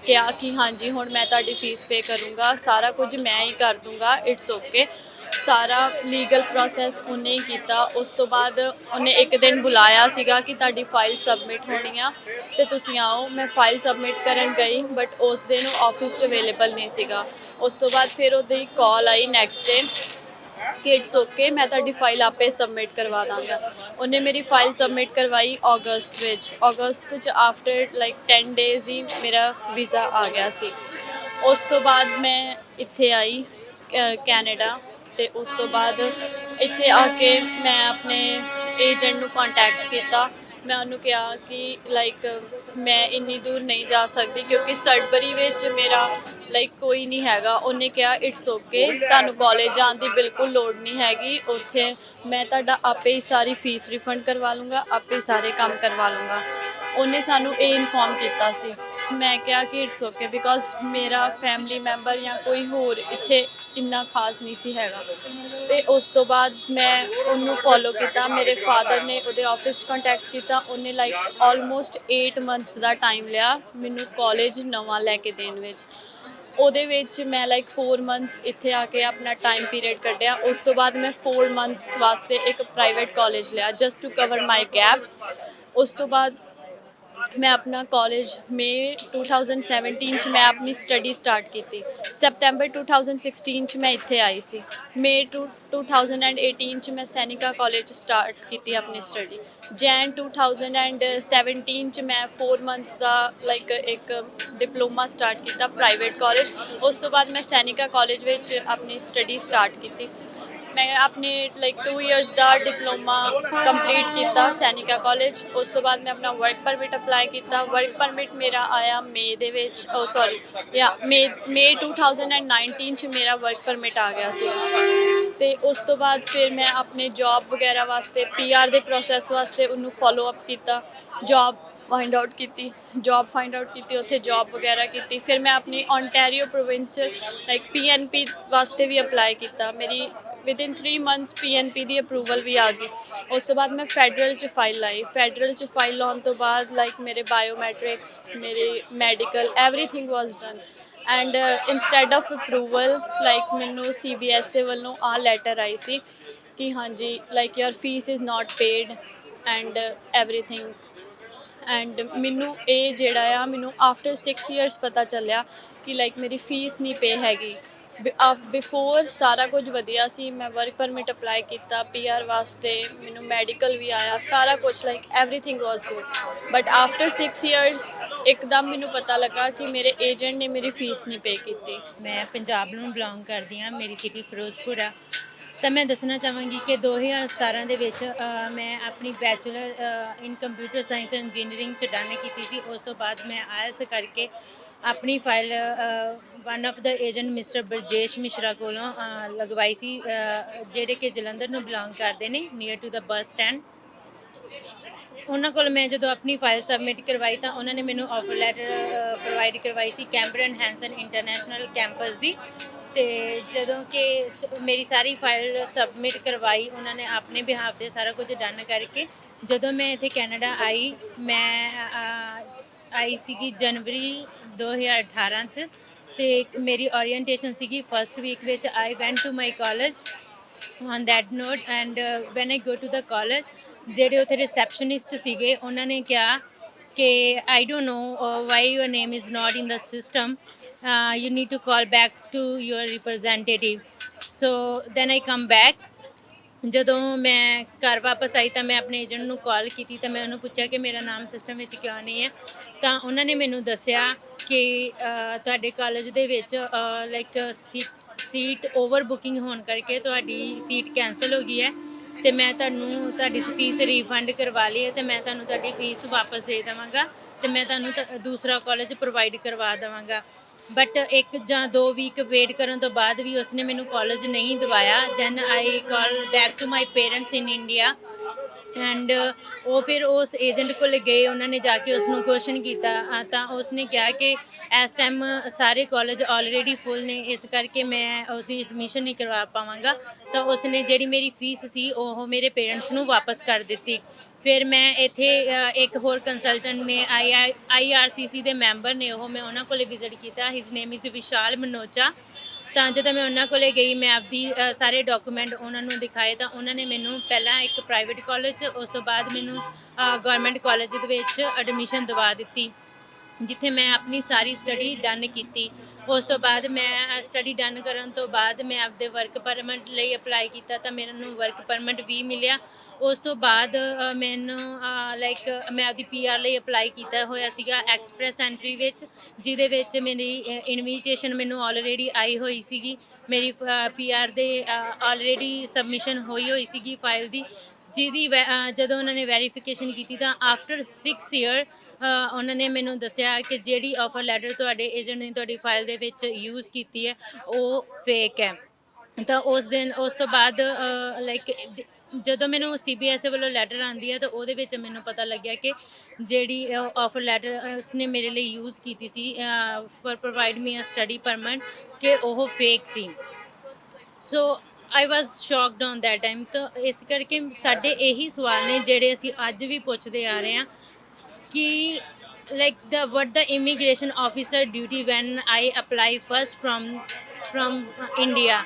ਕਿਹਾ ਕਿ ਹਾਂਜੀ ਹੁਣ ਮੈਂ ਤੁਹਾਡੀ ਫੀਸ ਪੇ ਕਰੂੰਗਾ, ਸਾਰਾ ਕੁਝ ਮੈਂ ਹੀ ਕਰ ਦੂੰਗਾ, ਇਟਸ ਓਕੇ। ਸਾਰਾ ਲੀਗਲ ਪ੍ਰੋਸੈਸ ਉਹਨੇ ਹੀ ਕੀਤਾ। ਉਸ ਤੋਂ ਬਾਅਦ ਉਹਨੇ ਇੱਕ ਦਿਨ ਬੁਲਾਇਆ ਸੀਗਾ ਕਿ ਤੁਹਾਡੀ ਫਾਈਲ ਸਬਮਿਟ ਹੋਣੀ ਆ ਅਤੇ ਤੁਸੀਂ ਆਓ। ਮੈਂ ਫਾਈਲ ਸਬਮਿਟ ਕਰਨ ਗਈ ਬਟ ਉਸ ਦਿਨ ਉਹ ਆਫਿਸ 'ਚ ਅਵੇਲੇਬਲ ਨਹੀਂ ਸੀਗਾ। ਉਸ ਤੋਂ ਬਾਅਦ ਫਿਰ ਉਹਦੀ ਕਾਲ ਆਈ ਨੈਕਸਟ ਡੇ ਕਿ ਇਟਸ ਓਕੇ, ਮੈਂ ਤੁਹਾਡੀ ਫਾਈਲ ਆਪੇ ਸਬਮਿਟ ਕਰਵਾ ਦਾਂਗਾ। ਉਹਨੇ ਮੇਰੀ ਫਾਈਲ ਸਬਮਿਟ ਕਰਵਾਈ ਅਗਸਤ ਵਿੱਚ। ਅਗਸਤ 'ਚ ਆਫਟਰ ਲਾਈਕ 10 ਡੇਜ਼ ਹੀ ਮੇਰਾ ਵੀਜ਼ਾ ਆ ਗਿਆ ਸੀ। ਉਸ ਤੋਂ ਬਾਅਦ ਮੈਂ ਇੱਥੇ ਆਈ ਕੈਨੇਡਾ, ਅਤੇ ਉਸ ਤੋਂ ਬਾਅਦ ਇੱਥੇ ਆ ਕੇ ਮੈਂ ਆਪਣੇ ਏਜੰਟ ਨੂੰ ਕੰਟੈਕਟ ਕੀਤਾ। ਮੈਂ ਉਹਨੂੰ ਕਿਹਾ ਕਿ ਲਾਈਕ ਮੈਂ ਇੰਨੀ ਦੂਰ ਨਹੀਂ ਜਾ ਸਕਦੀ ਕਿਉਂਕਿ ਸਡਬਰੀ ਵਿੱਚ ਮੇਰਾ ਲਾਈਕ ਕੋਈ ਨਹੀਂ ਹੈਗਾ। ਉਹਨੇ ਕਿਹਾ ਇਟਸ ਓਕੇ, ਤੁਹਾਨੂੰ ਕਾਲਜ ਜਾਣ ਦੀ ਬਿਲਕੁਲ ਲੋੜ ਨਹੀਂ ਹੈਗੀ, ਉੱਥੇ ਮੈਂ ਤੁਹਾਡਾ ਆਪੇ ਹੀ ਸਾਰੀ ਫੀਸ ਰਿਫੰਡ ਕਰਵਾ ਲੂੰਗਾ, ਆਪੇ ਸਾਰੇ ਕੰਮ ਕਰਵਾ ਲੂੰਗਾ। ਉਹਨੇ ਸਾਨੂੰ ਇਹ ਇਨਫੋਰਮ ਕੀਤਾ ਸੀ। ਮੈਂ ਕਿਹਾ ਕਿ ਇਟਸ ਓਕੇ ਬਿਕੋਜ਼ ਮੇਰਾ ਫੈਮਿਲੀ ਮੈਂਬਰ ਜਾਂ ਕੋਈ ਹੋਰ ਇੱਥੇ ਇੰਨਾ ਖਾਸ ਨਹੀਂ ਸੀ ਹੈਗਾ। ਅਤੇ ਉਸ ਤੋਂ ਬਾਅਦ ਮੈਂ ਉਹਨੂੰ ਫੋਲੋ ਕੀਤਾ। ਮੇਰੇ ਫਾਦਰ ਨੇ ਉਹਦੇ ਆਫਿਸ ਕੰਟੈਕਟ ਕੀਤਾ। ਉਹਨੇ ਲਾਈਕ ਆਲਮੋਸਟ 8 ਮੰਥਸ ਦਾ ਟਾਈਮ ਲਿਆ ਮੈਨੂੰ ਕਾਲਜ ਨਵਾਂ ਲੈ ਕੇ ਦੇਣ ਵਿੱਚ। ਉਹਦੇ ਵਿੱਚ ਮੈਂ ਲਾਈਕ 4 ਮੰਥਸ ਇੱਥੇ ਆ ਕੇ ਆਪਣਾ ਟਾਈਮ ਪੀਰੀਅਡ ਕੱਢਿਆ। ਉਸ ਤੋਂ ਬਾਅਦ ਮੈਂ 4 ਮੰਥਸ ਵਾਸਤੇ ਇੱਕ ਪ੍ਰਾਈਵੇਟ ਕਾਲਜ ਲਿਆ just to cover my gap. ਉਸ ਤੋਂ ਬਾਅਦ ਮੈਂ ਆਪਣਾ ਕਾਲਜ ਮਈ 2017 'ਚ ਮੈਂ ਆਪਣੀ ਸਟੱਡੀ ਸਟਾਰਟ ਕੀਤੀ। ਸੈਪਟੈਂਬਰ 2016 'ਚ ਮੈਂ ਇੱਥੇ ਆਈ ਸੀ। ਮਈ 2018 'ਚ ਮੈਂ ਸੈਨਿਕਾ ਕਾਲਜ ਸਟਾਰਟ ਕੀਤੀ ਆਪਣੀ ਸਟੱਡੀ। ਜੈਨ 2017 'ਚ ਮੈਂ 4 ਮੰਥਸ ਦਾ ਲਾਈਕ ਇੱਕ ਡਿਪਲੋਮਾ ਸਟਾਰਟ ਕੀਤਾ ਪ੍ਰਾਈਵੇਟ ਕਾਲਜ। ਉਸ ਤੋਂ ਬਾਅਦ ਮੈਂ ਸੈਨਿਕਾ ਕਾਲਜ ਵਿੱਚ ਆਪਣੀ ਸਟੱਡੀ ਸਟਾਰਟ ਕੀਤੀ। ਮੈਂ ਆਪਣੇ ਲਾਈਕ 2 ਇਅਰਸ ਦਾ ਡਿਪਲੋਮਾ ਕੰਪਲੀਟ ਕੀਤਾ ਸੈਨਿਕਾ ਕਾਲਜ। ਉਸ ਤੋਂ ਬਾਅਦ ਮੈਂ ਆਪਣਾ ਵਰਕ ਪਰਮਿਟ ਅਪਲਾਈ ਕੀਤਾ। ਵਰਕ ਪਰਮਿਟ ਮੇਰਾ ਆਇਆ ਮਈ ਦੇ ਵਿੱਚ ਮਈ 2019 'ਚ ਮੇਰਾ ਵਰਕ ਪਰਮਿਟ ਆ ਗਿਆ ਸੀ। ਅਤੇ ਉਸ ਤੋਂ ਬਾਅਦ ਫਿਰ ਮੈਂ ਆਪਣੇ ਜੋਬ ਵਗੈਰਾ ਵਾਸਤੇ PR ਦੇ ਪ੍ਰੋਸੈਸ ਵਾਸਤੇ ਉਹਨੂੰ ਫੋਲੋ ਅਪ ਕੀਤਾ। ਜੋਬ ਫਾਈਂਡ ਆਊਟ ਕੀਤੀ, ਉੱਥੇ ਜੋਬ ਵਗੈਰਾ ਕੀਤੀ। ਫਿਰ ਮੈਂ ਆਪਣੀ ਓਨਟਾਰੀਓ ਪ੍ਰੋਵਿੰਸ ਲਾਈਕ PNP ਵਾਸਤੇ ਵੀ ਅਪਲਾਈ ਕੀਤਾ। ਮੇਰੀ ਵਿਦਿਨ 3 ਮੰਥਸ PNP ਦੀ ਅਪਰੂਵਲ ਵੀ ਆ ਗਈ। ਉਸ ਤੋਂ ਬਾਅਦ ਮੈਂ ਫੈਡਰਲ 'ਚ ਫਾਈਲ ਲਾਈ। ਫੈਡਰਲ 'ਚ ਫਾਈਲ ਲਾਉਣ ਤੋਂ ਬਾਅਦ ਲਾਈਕ ਮੇਰੇ ਬਾਇਓਮੈਟ੍ਰਿਕਸ, ਮੇਰੇ medical everything was done and instead of approval like ਮੈਨੂੰ CBSE ਵੱਲੋਂ ਆਹ ਲੈਟਰ ਆਈ ਸੀ ਕਿ ਹਾਂਜੀ like your fees is not paid and everything. And ਮੈਨੂੰ ਇਹ ਜਿਹੜਾ ਆ ਮੈਨੂੰ ਆਫਟਰ 6 ਇਅਰਸ ਪਤਾ ਚੱਲਿਆ ਕਿ ਲਾਈਕ ਮੇਰੀ ਫੀਸ ਨਹੀਂ ਪੇ ਹੈਗੀ। ਬਿਫੋਰ ਸਾਰਾ ਕੁਝ ਵਧੀਆ ਸੀ। ਮੈਂ ਵਰਕ ਪਰਮਿਟ ਅਪਲਾਈ ਕੀਤਾ PR ਵਾਸਤੇ, ਮੈਨੂੰ ਮੈਡੀਕਲ ਵੀ ਆਇਆ, ਸਾਰਾ ਕੁਝ like everything was good. But after 6 years ਇੱਕਦਮ ਮੈਨੂੰ ਪਤਾ ਲੱਗਾ ਕਿ ਮੇਰੇ ਏਜੰਟ ਨੇ ਮੇਰੀ ਫੀਸ ਨਹੀਂ ਪੇ ਕੀਤੀ। ਮੈਂ ਪੰਜਾਬ ਨੂੰ ਬਿਲੋਂਗ ਕਰਦੀ ਹਾਂ, ਮੇਰੀ ਸਿਟੀ ਫਿਰੋਜ਼ਪੁਰ ਆ। ਤਾਂ ਮੈਂ ਦੱਸਣਾ ਚਾਹਾਂਗੀ ਕਿ 2017 ਦੇ ਵਿੱਚ ਮੈਂ ਆਪਣੀ bachelor in computer science and engineering 'ਚ ਡਨ ਕੀਤੀ ਸੀ। ਉਸ ਤੋਂ ਬਾਅਦ ਮੈਂ IELTS ਕਰਕੇ ਆਪਣੀ file one of the agent mister Brajesh Mishra ਕੋਲੋਂ ਲਗਵਾਈ ਸੀ, ਜਿਹੜੇ ਕਿ ਜਲੰਧਰ ਨੂੰ ਬਿਲੋਂਗ ਕਰਦੇ ਨੇ, near to the bus stand. ਉਹਨਾਂ ਕੋਲ ਮੈਂ ਜਦੋਂ ਆਪਣੀ ਫਾਈਲ ਸਬਮਿਟ ਕਰਵਾਈ ਤਾਂ ਉਹਨਾਂ ਨੇ ਮੈਨੂੰ ਆਫਰ ਲੈਟਰ ਪ੍ਰੋਵਾਈਡ ਕਰਵਾਈ ਸੀ ਕੈਂਬਰਨ ਹੈਂਸਨ ਇੰਟਰਨੈਸ਼ਨਲ ਕੈਂਪਸ ਦੀ। ਅਤੇ ਜਦੋਂ ਕਿ ਮੇਰੀ ਸਾਰੀ ਫਾਈਲ ਸਬਮਿਟ ਕਰਵਾਈ ਉਹਨਾਂ ਨੇ ਆਪਣੇ ਬਿਹਾਫ 'ਤੇ ਸਾਰਾ ਕੁਝ ਡਨ ਕਰਕੇ, ਜਦੋਂ ਮੈਂ ਇੱਥੇ ਕੈਨੇਡਾ ਆਈ, ਮੈਂ ਆਈ ਸੀਗੀ ਜਨਵਰੀ 2018 'ਚ। ਅਤੇ ਮੇਰੀ ਓਰੀਐਂਟੇਸ਼ਨ ਸੀਗੀ ਫਸਟ ਵੀਕ ਵਿੱਚ। I went to my college on that note and when I go to the college, ਜਿਹੜੇ ਉੱਥੇ ਰਿਸੈਪਸ਼ਨਿਸਟ ਸੀਗੇ ਉਹਨਾਂ ਨੇ ਕਿਹਾ ਕਿ I don't know why your name is not in the system, you need to call back to your representative. So then I come back. ਜਦੋਂ ਮੈਂ ਘਰ ਵਾਪਸ ਆਈ ਤਾਂ ਮੈਂ ਆਪਣੇ ਏਜੰਟ ਨੂੰ ਕਾਲ ਕੀਤੀ ਤਾਂ ਮੈਂ ਉਹਨੂੰ ਪੁੱਛਿਆ ਕਿ ਮੇਰਾ ਨਾਮ ਸਿਸਟਮ ਵਿੱਚ ਕਿਉਂ ਨਹੀਂ ਹੈ। ਤਾਂ ਉਹਨਾਂ ਨੇ ਮੈਨੂੰ ਦੱਸਿਆ ਕਿ ਤੁਹਾਡੇ ਕਾਲਜ ਦੇ ਵਿੱਚ ਲਾਈਕ ਸੀਟ ਓਵਰ ਬੁਕਿੰਗ ਹੋਣ ਕਰਕੇ ਤੁਹਾਡੀ ਸੀਟ ਕੈਂਸਲ ਹੋ ਗਈ ਹੈ ਅਤੇ ਮੈਂ ਤੁਹਾਨੂੰ ਤੁਹਾਡੀ ਫੀਸ ਰੀਫੰਡ ਕਰਵਾ ਲਈ ਹੈ ਅਤੇ ਮੈਂ ਤੁਹਾਨੂੰ ਤੁਹਾਡੀ ਫੀਸ ਵਾਪਸ ਦੇ ਦੇਵਾਂਗਾ ਤੇ ਮੈਂ ਤੁਹਾਨੂੰ ਦੂਸਰਾ ਕਾਲਜ ਪ੍ਰੋਵਾਈਡ ਕਰਵਾ ਦੇਵਾਂਗਾ। ਬਟ 1 ਜਾਂ 2 ਵੀਕ ਵੇਟ ਕਰਨ ਤੋਂ ਬਾਅਦ ਵੀ ਉਸਨੇ ਮੈਨੂੰ ਕਾਲਜ ਨਹੀਂ ਦਿਵਾਇਆ। Then I call back to my parents in India and ਉਹ ਫਿਰ ਉਸ ਏਜੰਟ ਕੋਲ ਗਏ, ਉਹਨਾਂ ਨੇ ਜਾ ਕੇ ਉਸ ਨੂੰ ਕੁਐਸਚਨ ਕੀਤਾ ਤਾਂ ਉਸਨੇ ਕਿਹਾ ਕਿ ਇਸ ਟਾਈਮ ਸਾਰੇ ਕਾਲਜ ਆਲਰੇਡੀ ਫੁੱਲ ਨੇ, ਇਸ ਕਰਕੇ ਮੈਂ ਉਸਦੀ ਐਡਮਿਸ਼ਨ ਨਹੀਂ ਕਰਵਾ ਪਾਵਾਂਗਾ। ਤਾਂ ਉਸਨੇ ਜਿਹੜੀ ਮੇਰੀ ਫੀਸ ਸੀ ਉਹ ਮੇਰੇ ਪੇਰੈਂਟਸ ਨੂੰ ਵਾਪਸ ਕਰ ਦਿੱਤੀ। ਫਿਰ ਮੈਂ ਇੱਥੇ ਇੱਕ ਹੋਰ ਕੰਸਲਟੈਂਟ ਨੇ IRCC ਦੇ ਮੈਂਬਰ ਨੇ ਉਹ, ਮੈਂ ਉਹਨਾਂ ਕੋਲ ਵਿਜ਼ਿਟ ਕੀਤਾ। ਹਿਸ ਨੇਮ ਇਜ਼ ਵਿਸ਼ਾਲ ਮਨੋਚਾ। ਤਾਂ ਜਦੋਂ ਮੈਂ ਉਹਨਾਂ ਕੋਲੇ ਗਈ, ਮੈਂ ਆਪਦੀ ਸਾਰੇ ਡਾਕੂਮੈਂਟ ਉਹਨਾਂ ਨੂੰ ਦਿਖਾਏ ਤਾਂ ਉਹਨਾਂ ਨੇ ਮੈਨੂੰ ਪਹਿਲਾਂ ਇੱਕ ਪ੍ਰਾਈਵੇਟ ਕਾਲਜ, ਉਸ ਤੋਂ ਬਾਅਦ ਮੈਨੂੰ ਗਵਰਨਮੈਂਟ ਕਾਲਜ ਦੇ ਵਿੱਚ ਐਡਮਿਸ਼ਨ ਦਿਵਾ ਦਿੱਤੀ, ਜਿੱਥੇ ਮੈਂ ਆਪਣੀ ਸਾਰੀ ਸਟੱਡੀ ਡਨ ਕੀਤੀ। ਉਸ ਤੋਂ ਬਾਅਦ ਮੈਂ ਸਟੱਡੀ ਡਨ ਕਰਨ ਤੋਂ ਬਾਅਦ ਮੈਂ ਆਪਦੇ ਵਰਕ ਪਰਮਿਟ ਲਈ ਅਪਲਾਈ ਕੀਤਾ ਤਾਂ ਮੈਨੂੰ ਵਰਕ ਪਰਮਿਟ ਵੀ ਮਿਲਿਆ। ਉਸ ਤੋਂ ਬਾਅਦ ਮੈਨੂੰ ਮੈਂ ਆਪਦੀ PR ਲਈ ਅਪਲਾਈ ਕੀਤਾ ਹੋਇਆ ਸੀਗਾ ਐਕਸਪ੍ਰੈਸ ਐਂਟਰੀ ਵਿੱਚ, ਜਿਹਦੇ ਵਿੱਚ ਮੇਰੀ ਇਨਵੀਟੇਸ਼ਨ ਮੈਨੂੰ ਆਲਰੇਡੀ ਆਈ ਹੋਈ ਸੀਗੀ। ਮੇਰੀ PR ਦੇ ਆਲਰੇਡੀ ਸਬਮਿਸ਼ਨ ਹੋਈ ਸੀਗੀ ਫਾਈਲ ਦੀ, ਜਿਹਦੀ ਜਦੋਂ ਉਹਨਾਂ ਨੇ ਵੈਰੀਫਿਕੇਸ਼ਨ ਕੀਤੀ ਤਾਂ ਆਫਟਰ 6 ਈਅਰ ਉਹਨਾਂ ਨੇ ਮੈਨੂੰ ਦੱਸਿਆ ਕਿ ਜਿਹੜੀ ਆਫਰ ਲੈਟਰ ਤੁਹਾਡੇ ਏਜੰਟ ਨੇ ਤੁਹਾਡੀ ਫਾਈਲ ਦੇ ਵਿੱਚ ਯੂਜ਼ ਕੀਤੀ ਹੈ ਉਹ ਫੇਕ ਹੈ। ਤਾਂ ਉਸ ਤੋਂ ਬਾਅਦ ਜਦੋਂ ਮੈਨੂੰ CBSE ਵੱਲੋਂ ਲੈਟਰ ਆਉਂਦੀ ਹੈ ਤਾਂ ਉਹਦੇ ਵਿੱਚ ਮੈਨੂੰ ਪਤਾ ਲੱਗਿਆ ਕਿ ਜਿਹੜੀ ਆਫਰ ਲੈਟਰ ਉਸਨੇ ਮੇਰੇ ਲਈ ਯੂਜ਼ ਕੀਤੀ ਸੀ for provide me a study permit, ਕਿ ਉਹ ਫੇਕ ਸੀ। So I was shocked on that time. ਤਾਂ ਇਸ ਕਰਕੇ ਸਾਡੇ ਇਹੀ ਸਵਾਲ ਨੇ ਜਿਹੜੇ ਅਸੀਂ ਅੱਜ ਵੀ ਪੁੱਛਦੇ ਆ ਰਹੇ ਹਾਂ ਕਿ what the immigration officer duty when I apply first from India।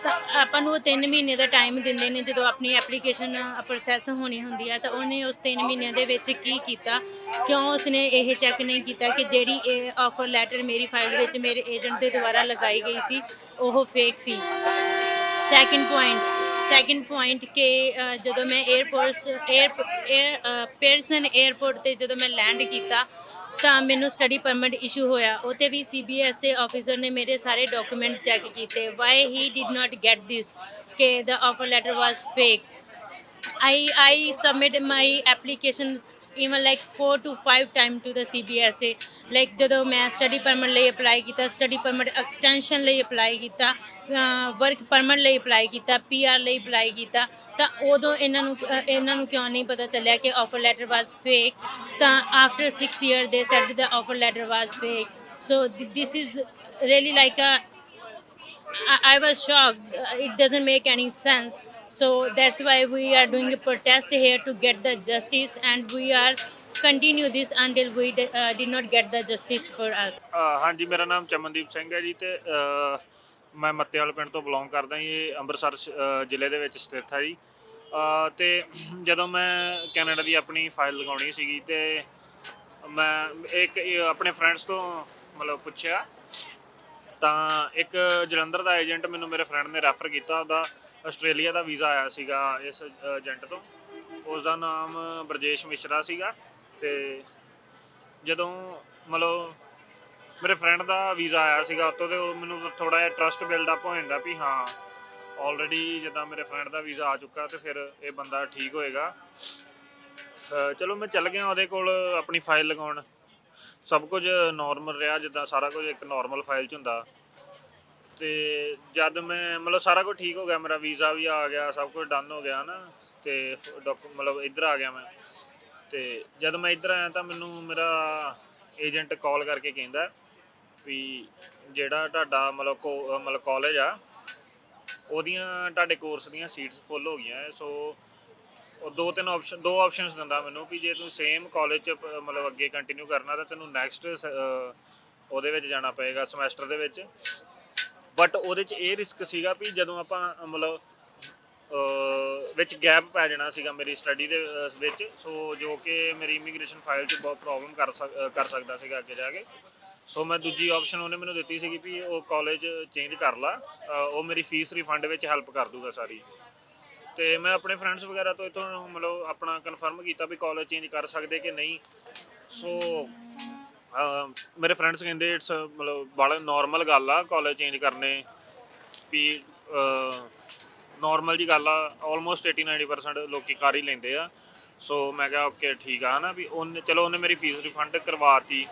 ਤਾਂ ਆਪਾਂ ਨੂੰ ਉਹ 3 ਮਹੀਨੇ ਦਾ ਟਾਈਮ ਦਿੰਦੇ ਨੇ ਜਦੋਂ ਆਪਣੀ ਐਪਲੀਕੇਸ਼ਨ ਪ੍ਰੋਸੈਸ ਹੋਣੀ ਹੁੰਦੀ ਹੈ। ਤਾਂ ਉਹਨੇ ਉਸ 3 ਮਹੀਨਿਆਂ ਦੇ ਵਿੱਚ ਕੀ ਕੀਤਾ, ਕਿਉਂ ਉਸਨੇ ਇਹ ਚੈੱਕ ਨਹੀਂ ਕੀਤਾ ਕਿ ਜਿਹੜੀ ਇਹ ਆਫਰ ਲੈਟਰ ਮੇਰੀ ਫਾਈਲ ਵਿੱਚ ਮੇਰੇ ਏਜੰਟ ਦੇ ਦੁਆਰਾ ਲਗਾਈ ਗਈ ਸੀ ਉਹ ਫੇਕ ਸੀ। ਸੈਕਿੰਡ ਪੁਆਇੰਟ ਕਿ ਜਦੋਂ ਮੈਂ ਪੇਰਸਨ 에ਅਰਪੋਰਟ 'ਤੇ ਜਦੋਂ ਮੈਂ ਲੈਂਡ ਕੀਤਾ ਤਾਂ ਮੈਨੂੰ ਸਟੱਡੀ ਪਰਮਿਟ ਇਸ਼ੂ ਹੋਇਆ। ਉੱਥੇ ਵੀ CBSE ਆਫਿਸਰ ਨੇ ਮੇਰੇ ਸਾਰੇ ਡਾਕੂਮੈਂਟ ਚੈੱਕ ਕੀਤੇ। Why he did not get this, ਕਿ the offer letter was fake. I submit my application even 4 to 5 times to the CBSE। ਜਦੋਂ ਮੈਂ ਸਟੱਡੀ ਪਰਮਿਟ ਲਈ ਅਪਲਾਈ ਕੀਤਾ, ਸਟੱਡੀ ਪਰਮਿਟ ਐਕਸਟੈਂਸ਼ਨ ਲਈ ਅਪਲਾਈ ਕੀਤਾ, ਵਰਕ ਪਰਮਿਟ ਲਈ apply ਕੀਤਾ, PR ਲਈ ਅਪਲਾਈ ਕੀਤਾ, ਤਾਂ ਉਦੋਂ ਇਹਨਾਂ ਨੂੰ ਕਿਉਂ ਨਹੀਂ ਪਤਾ ਚੱਲਿਆ ਕਿ ਆਫਰ ਲੈਟਰ ਵਾਜ਼ ਫੇਕ। ਤਾਂ after 6 year they said the offer letter was fake. So this is really I was shocked. It doesn't make any sense. So that's why we are doing a protest here to get the justice, and we are continue this until we did not get the justice for us. ਹਾਂਜੀ, ਮੇਰਾ ਨਾਮ ਚਮਨਦੀਪ ਸਿੰਘ ਹੈ ਜੀ ਤੇ ਮੈਂ ਮੱਤੇਵਾਲ ਪਿੰਡ ਤੋਂ belong ਕਰਦਾ ਜੀ। ਇਹ ਅੰਮ੍ਰਿਤਸਰ ਜ਼ਿਲ੍ਹੇ ਦੇ ਵਿੱਚ ਸਥਿਤ ਹੈ ਜੀ। ਤੇ ਜਦੋਂ ਮੈਂ ਕੈਨੇਡਾ ਦੀ ਆਪਣੀ ਫਾਈਲ ਲਗਾਉਣੀ ਸੀਗੀ ਤੇ ਮੈਂ ਆਪਣੇ ਫਰੈਂਡਸ ਤੋਂ ਮਤਲਬ ਪੁੱਛਿਆ ਤਾਂ ਇੱਕ ਜਲੰਧਰ ਦਾ ਏਜੰਟ ਮੈਨੂੰ ਮੇਰੇ ਫਰੈਂਡ ਨੇ ਰੈਫਰ ਕੀਤਾ। ਉਹਦਾ ਆਸਟ੍ਰੇਲੀਆ ਦਾ ਵੀਜ਼ਾ ਆਇਆ ਸੀਗਾ ਇਸ ਏਜੰਟ ਤੋਂ। ਉਸ ਦਾ ਨਾਮ ਬਰਜੇਸ਼ ਮਿਸ਼ਰਾ ਸੀਗਾ। ਤੇ ਜਦੋਂ ਮਤਲਬ ਮੇਰੇ ਫਰੈਂਡ ਦਾ ਵੀਜ਼ਾ ਆਇਆ ਸੀਗਾ ਉੱਤੋਂ, ਤੇ ਉਹ ਮੈਨੂੰ ਥੋੜ੍ਹਾ ਜਿਹਾ ਟਰਸਟ ਬਿਲਡਅਪ ਹੋ ਜਾਂਦਾ ਵੀ ਹਾਂ ਆਲਰੇਡੀ ਜਿੱਦਾਂ ਮੇਰੇ ਫਰੈਂਡ ਦਾ ਵੀਜ਼ਾ ਆ ਚੁੱਕਾ ਤੇ ਫਿਰ ਇਹ ਬੰਦਾ ਠੀਕ ਹੋਏਗਾ। ਚਲੋ ਮੈਂ ਚੱਲ ਗਿਆ ਉਹਦੇ ਕੋਲ ਆਪਣੀ ਫਾਈਲ ਲਗਾਉਣ। ਸਭ ਕੁਝ ਨੋਰਮਲ ਰਿਹਾ, ਜਿੱਦਾਂ ਸਾਰਾ ਕੁਝ ਇੱਕ ਨੋਰਮਲ ਫਾਈਲ 'ਚ ਹੁੰਦਾ। ਤੇ ਜਦ ਮੈਂ ਮਤਲਬ ਸਾਰਾ ਕੁਝ ਠੀਕ ਹੋ ਗਿਆ, ਮੇਰਾ ਵੀਜ਼ਾ ਵੀ ਆ ਗਿਆ, ਸਭ ਕੁਝ ਡਨ ਹੋ ਗਿਆ ਨਾ। ਤੇ ਮਤਲਬ ਇੱਧਰ ਆ ਗਿਆ ਮੈਂ। ਤੇ ਜਦ ਮੈਂ ਇੱਧਰ ਆਇਆ ਤਾਂ ਮੈਨੂੰ ਮੇਰਾ ਏਜੰਟ ਕਾਲ ਕਰਕੇ ਕਹਿੰਦਾ ਵੀ ਜਿਹੜਾ ਤੁਹਾਡਾ ਮਤਲਬ ਕਾਲਜ ਆ ਉਹਦੀਆਂ ਤੁਹਾਡੇ ਕੋਰਸ ਦੀਆਂ ਸੀਟਸ ਫੁੱਲ ਹੋ ਗਈਆਂ। ਸੋ ਉਹ ਦੋ ਆਪਸ਼ਨਸ ਦਿੰਦਾ ਮੈਨੂੰ ਵੀ ਜੇ ਤੂੰ ਸੇਮ ਕਾਲਜ 'ਚ ਮਤਲਬ ਅੱਗੇ ਕੰਟੀਨਿਊ ਕਰਨਾ ਤਾਂ ਤੈਨੂੰ ਨੈਕਸਟ ਉਹਦੇ ਵਿੱਚ ਜਾਣਾ ਪਏਗਾ ਸਮੈਸਟਰ ਦੇ ਵਿੱਚ। ਬਟ ਉਹਦੇ 'ਚ ਇਹ ਰਿਸਕ ਸੀਗਾ ਵੀ ਜਦੋਂ ਆਪਾਂ ਮਤਲਬ ਵਿੱਚ ਗੈਪ ਪੈ ਜਾਣਾ ਸੀਗਾ ਮੇਰੀ ਸਟੱਡੀ ਦੇ ਵਿੱਚ। ਸੋ ਜੋ ਕਿ ਮੇਰੀ ਇਮੀਗ੍ਰੇਸ਼ਨ ਫਾਈਲ 'ਚ ਬਹੁਤ ਪ੍ਰੋਬਲਮ ਕਰ ਸਕਦਾ ਸੀਗਾ ਅੱਗੇ ਜਾ ਕੇ। ਸੋ ਮੈਂ ਦੂਜੀ ਆਪਸ਼ਨ ਉਹਨੇ ਮੈਨੂੰ ਦਿੱਤੀ ਸੀਗੀ ਵੀ ਉਹ ਕਾਲਜ ਚੇਂਜ ਕਰ ਲਾ, ਉਹ ਮੇਰੀ ਫੀਸ ਰਿਫੰਡ ਵਿੱਚ ਹੈਲਪ ਕਰ ਦੂਗਾ ਸਾਰੀ। ਤੇ ਮੈਂ ਆਪਣੇ ਫਰੈਂਡਸ ਵਗੈਰਾ ਤੋਂ ਇੱਥੋਂ ਮਤਲਬ ਆਪਣਾ ਕਨਫਰਮ ਕੀਤਾ ਵੀ ਕਾਲਜ ਚੇਂਜ ਕਰ ਸਕਦੇ ਕਿ ਨਹੀਂ। ਸੋ ਮੇਰੇ ਫਰੈਂਡਸ ਕਹਿੰਦੇ ਇਟਸ ਮਤਲਬ ਬੜਾ ਨੋਰਮਲ ਗੱਲ ਆ ਕਾਲਜ ਚੇਂਜ ਕਰਨੇ, ਵੀ ਨੋਰਮਲ ਜੀ ਗੱਲ ਆ। ਆਲਮੋਸਟ 80-90% ਲੋਕੀ ਕਰ ਹੀ ਲੈਂਦੇ ਆ। ਸੋ ਮੈਂ ਕਿਹਾ ਓਕੇ ਠੀਕ ਆ ਹਨਾ ਵੀ ਉਹਨੇ ਚਲੋ ਉਹਨੇ ਮੇਰੀ ਫੀਸ ਰਿਫੰਡ ਕਰਵਾਤੀ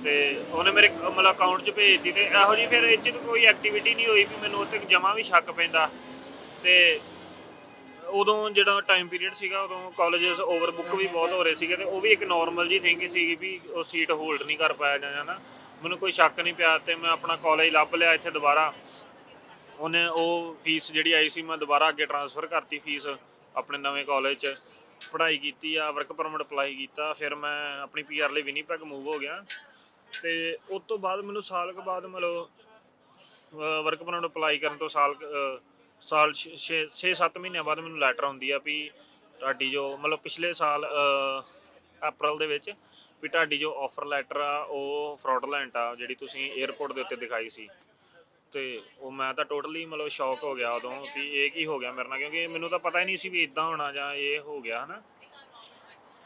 ਤੇ ਉਹਨੇ ਮੇਰੇ ਮਤਲਬ ਅਕਾਊਂਟ 'ਚ ਭੇਜ ਦਿੱਤੀ। ਤੇ ਇਹੋ ਜਿਹੀ ਫਿਰ ਇਹ 'ਚ ਕੋਈ ਐਕਟੀਵਿਟੀ ਨਹੀਂ ਹੋਈ ਵੀ ਮੈਨੂੰ ਉੱਥੇ ਜਮਾ ਵੀ ਸ਼ੱਕ ਪੈਂਦਾ। ਤੇ ਉਦੋਂ ਜਿਹੜਾ ਟਾਈਮ ਪੀਰੀਅਡ ਸੀਗਾ ਉਦੋਂ ਕਾਲਜਸ ਓਵਰਬੁੱਕ ਵੀ ਬਹੁਤ ਹੋ ਰਹੇ ਸੀਗੇ ਤੇ ਉਹ ਵੀ ਇੱਕ ਨਾਰਮਲ ਜੀ ਥਿੰਕ ਸੀਗੀ ਵੀ ਉਹ ਸੀਟ ਹੋਲਡ ਨਹੀਂ ਕਰ ਪਾਇਆ ਜਾਂ ਨਾ ਮੈਨੂੰ ਕੋਈ ਸ਼ੱਕ ਨਹੀਂ ਪਿਆ। ਤੇ ਮੈਂ ਆਪਣਾ ਕਾਲਜ ਲੱਭ ਲਿਆ ਇੱਥੇ ਦੁਬਾਰਾ। ਉਹਨੇ ਉਹ ਫੀਸ ਜਿਹੜੀ ਆਈ ਸੀ ਮੈਂ ਦੁਬਾਰਾ ਅੱਗੇ ਟ੍ਰਾਂਸਫਰ ਕਰਤੀ ਫੀਸ ਆਪਣੇ ਨਵੇਂ ਕਾਲਜ 'ਚ ਪੜ੍ਹਾਈ ਕੀਤੀ ਆ, ਵਰਕ ਪਰਮਿਟ ਅਪਲਾਈ ਕੀਤਾ। ਫਿਰ ਮੈਂ ਆਪਣੀ PR ਲਈ ਵਿਨੀਪੈਗ ਮੂਵ ਹੋ ਗਿਆ ਤੇ ਉਸ ਤੋਂ ਬਾਅਦ ਮੈਨੂੰ ਸਾਲ ਕੁ ਬਾਅਦ ਮਤਲਬ ਵਰਕ ਪਰਮਿਟ ਅਪਲਾਈ ਕਰਨ ਤੋਂ ਸਾਲ 6-7 ਮਹੀਨਿਆਂ ਬਾਅਦ ਮੈਨੂੰ ਲੈਟਰ ਆਉਂਦੀ ਆ ਵੀ ਤੁਹਾਡੀ ਜੋ ਮਤਲਬ ਪਿਛਲੇ ਸਾਲ ਅਪ੍ਰੈਲ ਦੇ ਵਿੱਚ ਵੀ ਤੁਹਾਡੀ ਜੋ ਆਫਰ ਲੈਟਰ ਆ ਉਹ ਫਰਾਡਲੈਂਟ ਆ ਜਿਹੜੀ ਤੁਸੀਂ 에ਅਰਪੋਰਟ ਦੇ ਉੱਤੇ ਦਿਖਾਈ ਸੀ। ਤੇ ਉਹ ਮੈਂ ਤਾਂ ਟੋਟਲੀ ਮਤਲਬ ਸ਼ੌਕ ਹੋ ਗਿਆ ਉਦੋਂ ਵੀ ਇਹ ਕੀ ਹੋ ਗਿਆ ਮੇਰੇ ਨਾਲ, ਕਿਉਂਕਿ ਮੈਨੂੰ ਤਾਂ ਪਤਾ ਹੀ ਨਹੀਂ ਸੀ ਵੀ ਇਦਾਂ ਹੋਣਾ ਜਾਂ ਇਹ ਹੋ ਗਿਆ ਹੈ ਨਾ।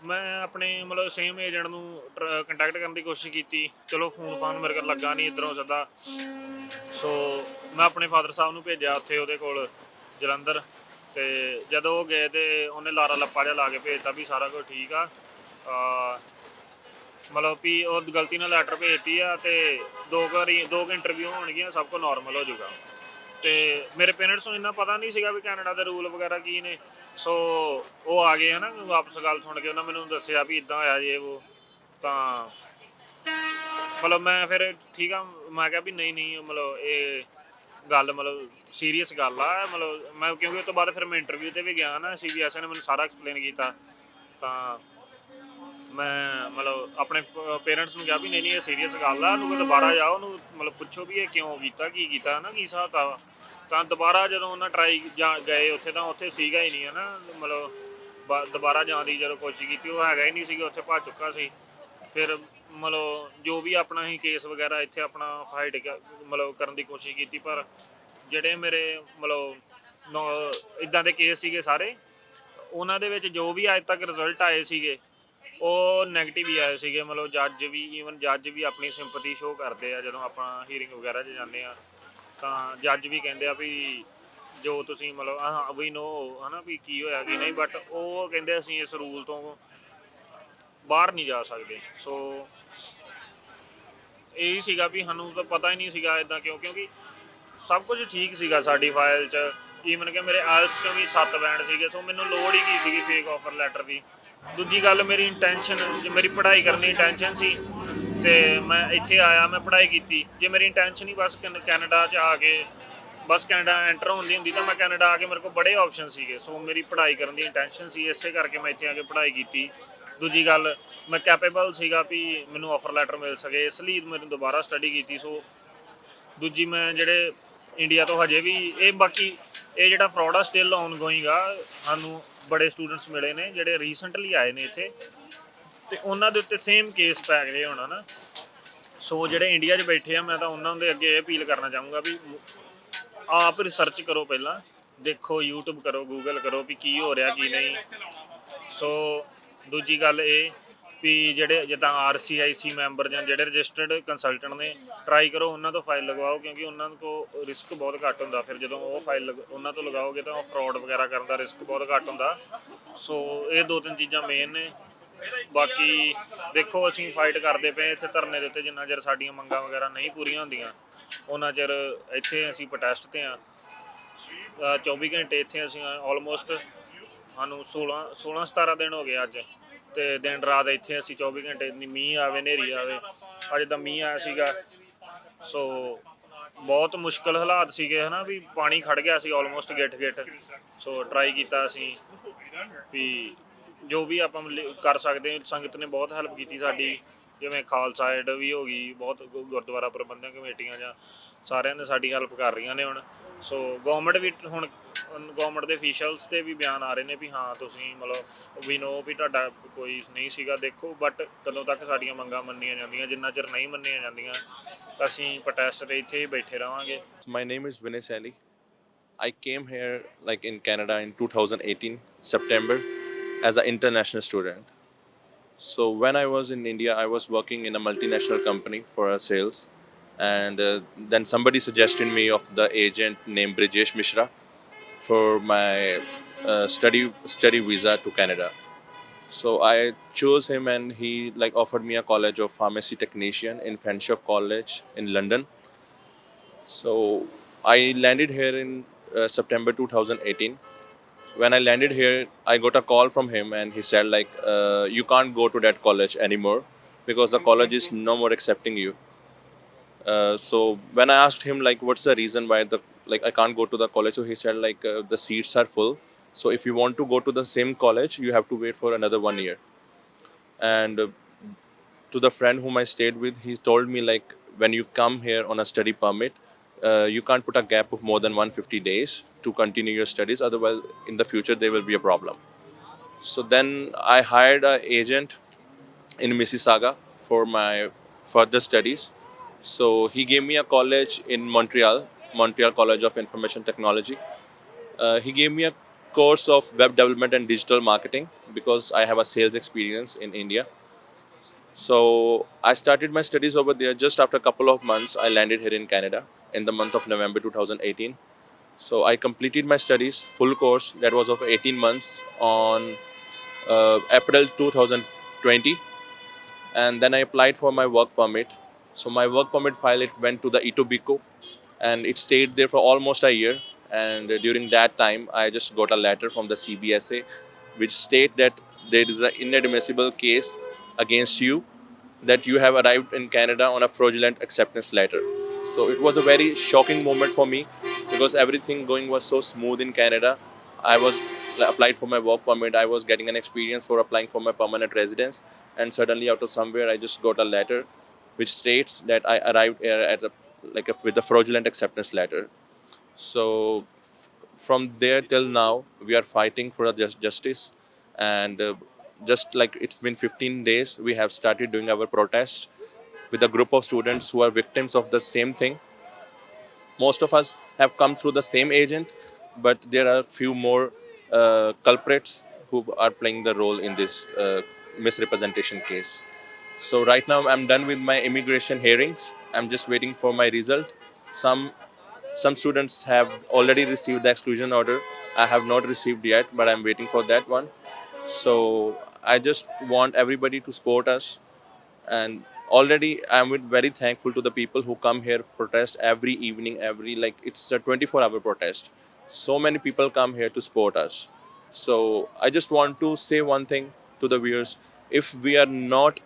ਮੈਂ ਆਪਣੇ ਮਤਲਬ ਸੇਮ ਏਜੰਟ ਨੂੰ ਕੰਟੈਕਟ ਕਰਨ ਦੀ ਕੋਸ਼ਿਸ਼ ਕੀਤੀ, ਚਲੋ ਫੋਨ ਫਾਨ ਮੇਰੇ ਕੋਲ ਲੱਗਾ ਨਹੀਂ ਇੱਧਰੋਂ ਸਿੱਧਾ। ਸੋ ਮੈਂ ਆਪਣੇ ਫਾਦਰ ਸਾਹਿਬ ਨੂੰ ਭੇਜਿਆ ਉੱਥੇ ਉਹਦੇ ਕੋਲ ਜਲੰਧਰ। ਤੇ ਜਦੋਂ ਉਹ ਗਏ ਤੇ ਉਹਨੇ ਲਾਰਾ ਲੱਪਾ ਜਿਹਾ ਲਾ ਕੇ ਭੇਜਤਾ ਵੀ ਸਾਰਾ ਕੁਝ ਠੀਕ ਆ, ਮਤਲਬ ਵੀ ਉਹ ਗਲਤੀ ਨਾਲ ਲੈਟਰ ਭੇਜਤੀ ਆ ਤੇ ਦੋ ਕੁ ਇੰਟਰਵਿਊ ਹੋਣਗੀਆਂ, ਸਭ ਕੁਝ ਨਾਰਮਲ ਹੋ ਜਾਊਗਾ। ਤੇ ਮੇਰੇ ਪੇਰੈਂਟਸ ਨੂੰ ਇੰਨਾ ਪਤਾ ਨਹੀਂ ਸੀਗਾ ਵੀ ਕੈਨੇਡਾ ਦੇ ਰੂਲ ਵਗੈਰਾ ਕੀ ਨੇ। ਸੋ ਉਹ ਆ ਗਏ ਹੈ ਨਾ ਵਾਪਸ ਗੱਲ ਸੁਣ ਕੇ, ਉਹਨਾਂ ਮੈਨੂੰ ਦੱਸਿਆ ਵੀ ਇੱਦਾਂ ਹੋਇਆ ਜੇ ਉਹ। ਤਾਂ ਮਤਲਬ ਮੈਂ ਫਿਰ ਠੀਕ ਆ, ਮੈਂ ਕਿਹਾ ਵੀ ਨਹੀਂ ਮਤਲਬ ਇਹ ਗੱਲ ਮਤਲਬ ਸੀਰੀਅਸ ਗੱਲ ਆ ਮਤਲਬ ਮੈਂ, ਕਿਉਂਕਿ ਉਸ ਤੋਂ ਬਾਅਦ ਫਿਰ ਮੈਂ ਇੰਟਰਵਿਊ 'ਤੇ ਵੀ ਗਿਆ ਨਾ, CBSE ਨੇ ਮੈਨੂੰ ਸਾਰਾ ਐਕਸਪਲੇਨ ਕੀਤਾ। ਤਾਂ ਮੈਂ ਮਤਲਬ ਆਪਣੇ ਪੇਰੈਂਟਸ ਨੂੰ ਕਿਹਾ ਵੀ ਨਹੀਂ ਇਹ ਸੀਰੀਅਸ ਗੱਲ ਆ, ਉਹਨੂੰ ਦੁਬਾਰਾ ਜਾਓ ਉਹਨੂੰ ਮਤਲਬ ਪੁੱਛੋ ਵੀ ਇਹ ਕਿਉਂ ਕੀਤਾ ਕੀ ਕੀਤਾ ਨਾ ਕੀ ਹਿਸਾਬ ਵਾ। ਤਾਂ ਦੁਬਾਰਾ ਜਦੋਂ ਉਹਨਾਂ ਟਰਾਈ ਗਏ ਉੱਥੇ ਤਾਂ ਉੱਥੇ ਸੀਗਾ ਹੀ ਨਹੀਂ ਹੈ ਨਾ, ਮਤਲਬ ਦੁਬਾਰਾ ਜਾਣ ਦੀ ਜਦੋਂ ਕੋਸ਼ਿਸ਼ ਕੀਤੀ ਉਹ ਹੈਗਾ ਹੀ ਨਹੀਂ ਸੀਗਾ, ਉੱਥੇ ਭੱਜ ਚੁੱਕਾ ਸੀ। ਫਿਰ ਮਤਲਬ ਜੋ ਵੀ ਆਪਣਾ ਹੀ ਕੇਸ ਵਗੈਰਾ ਇੱਥੇ ਆਪਣਾ ਫਾਈਟ ਮਤਲਬ ਕਰਨ ਦੀ ਕੋਸ਼ਿਸ਼ ਕੀਤੀ, ਪਰ ਜਿਹੜੇ ਮੇਰੇ ਮਤਲਬ ਇੱਦਾਂ ਦੇ ਕੇਸ ਸੀਗੇ ਸਾਰੇ, ਉਹਨਾਂ ਦੇ ਵਿੱਚ ਜੋ ਵੀ ਅੱਜ ਤੱਕ ਰਿਜ਼ਲਟ ਆਏ ਸੀਗੇ ਉਹ ਨੈਗੇਟਿਵ ਹੀ ਆਏ ਸੀਗੇ। ਮਤਲਬ ਜੱਜ ਵੀ ਈਵਨ ਜੱਜ ਵੀ ਆਪਣੀ ਸਿੰਪਥੀ ਸ਼ੋਅ ਕਰਦੇ ਆ ਜਦੋਂ ਆਪਾਂ ਹੀਅਰਿੰਗ ਵਗੈਰਾ 'ਚ ਜਾਂਦੇ ਆ। ਤਾਂ ਜੱਜ ਵੀ ਕਹਿੰਦੇ ਆ ਵੀ ਜੋ ਤੁਸੀਂ ਮਤਲਬ ਹਾਂ ਵੀ ਨੋ ਹੈ ਨਾ ਵੀ ਕੀ ਹੋਇਆ ਕੀ ਨਹੀਂ, ਬਟ ਉਹ ਕਹਿੰਦੇ ਅਸੀਂ ਇਸ ਰੂਲ ਤੋਂ ਬਾਹਰ ਨਹੀਂ ਜਾ ਸਕਦੇ। ਸੋ ਇਹੀ ਸੀਗਾ ਵੀ ਸਾਨੂੰ ਤਾਂ ਪਤਾ ਹੀ ਨਹੀਂ ਸੀਗਾ ਇੱਦਾਂ ਕਿਉਂਕਿ ਸਭ ਕੁਝ ਠੀਕ ਸੀਗਾ ਸਾਡੀ ਫਾਈਲ 'ਚ, ਈਵਨ ਕਿ ਮੇਰੇ ਆਇਲਸ 'ਚੋਂ ਵੀ 7 ਬੈਂਡ ਸੀਗੇ। ਸੋ ਮੈਨੂੰ ਲੋੜ ਹੀ ਕੀ ਸੀਗੀ ਫੇਕ ਆਫਰ ਲੈਟਰ ਦੀ। ਦੂਜੀ ਗੱਲ ਮੇਰੀ ਇੰਟੈਂਸ਼ਨ, ਜੇ ਮੇਰੀ ਪੜ੍ਹਾਈ ਕਰਨੀ ਇੰਟੈਂਸ਼ਨ ਸੀ ਤੇ ਮੈਂ ਇੱਥੇ ਆਇਆ ਮੈਂ ਪੜ੍ਹਾਈ ਕੀਤੀ। ਜੇ ਮੇਰੀ ਇੰਟੈਂਸ਼ਨ ਹੀ ਬਸ ਕੈਨੇਡਾ 'ਚ ਆ ਕੇ ਬਸ ਕੈਨੇਡਾ ਐਂਟਰ ਹੋਣ ਦੀ ਹੁੰਦੀ ਤਾਂ ਮੈਂ ਕੈਨੇਡਾ ਆ ਕੇ ਮੇਰੇ ਕੋਲ ਬੜੇ ਆਪਸ਼ਨ ਸੀਗੇ। ਸੋ ਮੇਰੀ ਪੜ੍ਹਾਈ ਕਰਨ ਦੀ ਇੰਟੈਂਸ਼ਨ ਸੀ, ਇਸੇ ਕਰਕੇ ਮੈਂ ਇੱਥੇ ਆ ਕੇ ਪੜ੍ਹਾਈ ਕੀਤੀ। ਦੂਜੀ ਗੱਲ ਮੈਂ ਕੈਪੇਬਲ ਸੀਗਾ ਵੀ ਮੈਨੂੰ ਆਫਰ ਲੈਟਰ ਮਿਲ ਸਕੇ, ਇਸ ਲਈ ਮੈਨੂੰ ਦੁਬਾਰਾ ਸਟੱਡੀ ਕੀਤੀ। ਸੋ ਦੂਜੀ ਮੈਂ ਜਿਹੜੇ ਇੰਡੀਆ ਤੋਂ ਹਜੇ ਵੀ ਇਹ ਬਾਕੀ ਇਹ ਜਿਹੜਾ ਫਰਾਡ ਆ ਸਟਿਲ ਔਨ ਗੋਇੰਗ ਆ। ਸਾਨੂੰ ਬੜੇ ਸਟੂਡੈਂਟਸ ਮਿਲੇ ਨੇ ਜਿਹੜੇ ਰੀਸੈਂਟਲੀ ਆਏ ਨੇ ਇੱਥੇ ਤੇ ਉਹਨਾਂ ਦੇ ਉੱਤੇ ਸੇਮ ਕੇਸ ਪੈ ਗਏ ਹੋਣਾ ਨਾ। ਸੋ ਜਿਹੜੇ ਇੰਡੀਆ 'ਚ ਬੈਠੇ ਆ ਮੈਂ ਤਾਂ ਉਹਨਾਂ ਦੇ ਅੱਗੇ ਇਹ ਅਪੀਲ ਕਰਨਾ ਚਾਹੂੰਗਾ ਵੀ ਆਪ ਰਿਸਰਚ ਕਰੋ, ਪਹਿਲਾਂ ਦੇਖੋ, YouTube ਕਰੋ, Google ਕਰੋ ਵੀ ਕੀ ਹੋ ਰਿਹਾ ਕੀ ਨਹੀਂ। ਸੋ ਦੂਜੀ ਗੱਲ ਇਹ ਵੀ ਜਿਹੜੇ ਜਿੱਦਾਂ RCIC ਮੈਂਬਰ ਜਾਂ ਜਿਹੜੇ ਰਜਿਸਟਰਡ ਕੰਸਲਟੈਂਟ ਨੇ ਟਰਾਈ ਕਰੋ ਉਹਨਾਂ ਤੋਂ ਫਾਈਲ ਲਗਵਾਓ, ਕਿਉਂਕਿ ਉਹਨਾਂ ਕੋਲ ਰਿਸਕ ਬਹੁਤ ਘੱਟ ਹੁੰਦਾ। ਫਿਰ ਜਦੋਂ ਉਹ ਫਾਈਲ ਉਹਨਾਂ ਤੋਂ ਲਗਾਓਗੇ ਤਾਂ ਉਹ ਫਰਾਡ ਵਗੈਰਾ ਕਰਨ ਦਾ ਰਿਸਕ ਬਹੁਤ ਘੱਟ ਹੁੰਦਾ। ਸੋ ਇਹ 2-3 ਚੀਜ਼ਾਂ ਮੇਨ ਨੇ। ਬਾਕੀ ਦੇਖੋ ਅਸੀਂ ਫਾਈਟ ਕਰਦੇ ਪਏ ਇੱਥੇ ਧਰਨੇ ਦੇ ਉੱਤੇ, ਜਿੰਨਾ ਚਿਰ ਸਾਡੀਆਂ ਮੰਗਾਂ ਵਗੈਰਾ ਨਹੀਂ ਪੂਰੀਆਂ ਹੁੰਦੀਆਂ ਉਹਨਾਂ ਚਿਰ ਇੱਥੇ ਅਸੀਂ ਪ੍ਰੋਟੈਸਟ 'ਤੇ ਹਾਂ। 24 ਘੰਟੇ ਇੱਥੇ ਅਸੀਂ ਆਲਮੋਸਟ ਸਾਨੂੰ 16-17 ਦਿਨ ਹੋ ਗਏ ਅੱਜ, ਤੇ ਦਿਨ ਰਾਤ ਇੱਥੇ ਅਸੀਂ 24 ਘੰਟੇ ਮੀਂਹ ਆਵੇ ਹਨੇਰੀ ਆਵੇ। ਅੱਜ ਤਾਂ ਮੀਂਹ ਆਇਆ ਸੀਗਾ। ਸੋ ਬਹੁਤ ਮੁਸ਼ਕਲ ਹਾਲਾਤ ਸੀਗੇ ਹੈ ਨਾ, ਵੀ ਪਾਣੀ ਖੜ ਗਿਆ ਸੀ ਆਲਮੋਸਟ ਗਿੱਠ। ਸੋ ਟਰਾਈ ਕੀਤਾ ਅਸੀਂ ਵੀ ਜੋ ਵੀ ਆਪਾਂ ਕਰ ਸਕਦੇ। ਸੰਗਤ ਨੇ ਬਹੁਤ ਹੈਲਪ ਕੀਤੀ ਸਾਡੀ, ਜਿਵੇਂ ਖਾਲਸਾ ਏਡ ਵੀ ਹੋ ਗਈ, ਬਹੁਤ ਗੁਰਦੁਆਰਾ ਪ੍ਰਬੰਧਕ ਕਮੇਟੀਆਂ ਜਾਂ ਸਾਰਿਆਂ ਨੇ ਸਾਡੀ ਹੈਲਪ ਕਰ ਰਹੀਆਂ ਨੇ ਹੁਣ। ਸੋ ਗਵਰਨਮੈਂਟ ਵੀ ਹੁਣ ਗਵਰਨਮੈਂਟ ਦੇ ਅਫੀਸ਼ੀਅਲਸ ਤੇ ਵੀ ਬਿਆਨ ਆ ਰਹੇ ਨੇ ਵੀ ਹਾਂ ਤੁਸੀਂ ਮਤਲਬ ਵੀ ਨੋ ਵੀ ਤੁਹਾਡਾ ਕੋਈ ਨਹੀਂ ਸੀਗਾ। ਦੇਖੋ ਬਟ ਕਦੋਂ ਤੱਕ ਸਾਡੀਆਂ ਮੰਗਾਂ ਮੰਨੀਆਂ ਜਾਂਦੀਆਂ, ਜਿੰਨਾ ਚਿਰ ਨਹੀਂ ਮੰਨੀਆਂ ਜਾਂਦੀਆਂ ਅਸੀਂ ਪ੍ਰੋਟੈਸਟ 'ਤੇ ਇੱਥੇ ਹੀ ਬੈਠੇ ਰਹਾਂਗੇ। My name is Vinay Sally. I came here like in Canada in 2018 September as an international student. So when I was in India, I was working in a multinational company for sales, and then somebody suggested me of the agent named Brijesh Mishra for my study visa to Canada. So I chose him, and he like offered me a college of pharmacy technician in Fenshoff College in London. So I landed here in September 2018. When I landed here, I got a call from him, and he said like, you can't go to that college anymore because the college is no more accepting you. So when I asked him like, what's the reason why the like I can't go to the college, so he said like, the seats are full. So if you want to go to the same college, you have to wait for another 1 year. And to the friend whom I stayed with, he told me like, when you come here on a study permit, you can't put a gap of more than 150 days to continue your studies. Otherwise, in the future, there will be a problem. So then I hired an agent in Mississauga for my further studies. So he gave me a college in Montreal, Montreal College of Information Technology. He gave me a course of web development and digital marketing because I have a sales experience in India. So I started my studies over there. Just after a couple of months, I landed here in Canada in the month of November 2018. So I completed my studies, full course that was of 18 months on April 2020, and then I applied for my work permit. So my work permit file, it went to the Etobicoke, and it stayed there for almost a year. And during that time, I just got a letter from the CBSA, which state that there is an inadmissible case against you, that you have arrived in Canada on a fraudulent acceptance letter. So it was a very shocking moment for me because everything going was so smooth in Canada. I was applied for my work permit. I was getting an experience for applying for my permanent residence, and suddenly out of somewhere I just got a letter which states that I arrived here at with a fraudulent acceptance letter. So from there till now, we are fighting for a justice, and just like it's been 15 days, we have started doing our protest with a group of students who are victims of the same thing. Most of us have come through the same agent, but there are few more culprits who are playing the role in this misrepresentation case. So right now I'm done with my immigration hearings. I'm just waiting for my result. Some some students have already received the exclusion order. I have not received yet, but I'm waiting for that one. So I just want everybody to support us, and already I'm very thankful to the people who come here protest every evening, every like it's a 24-hour protest. So many people come here to support us. So I just want to say one thing to the viewers: if we are not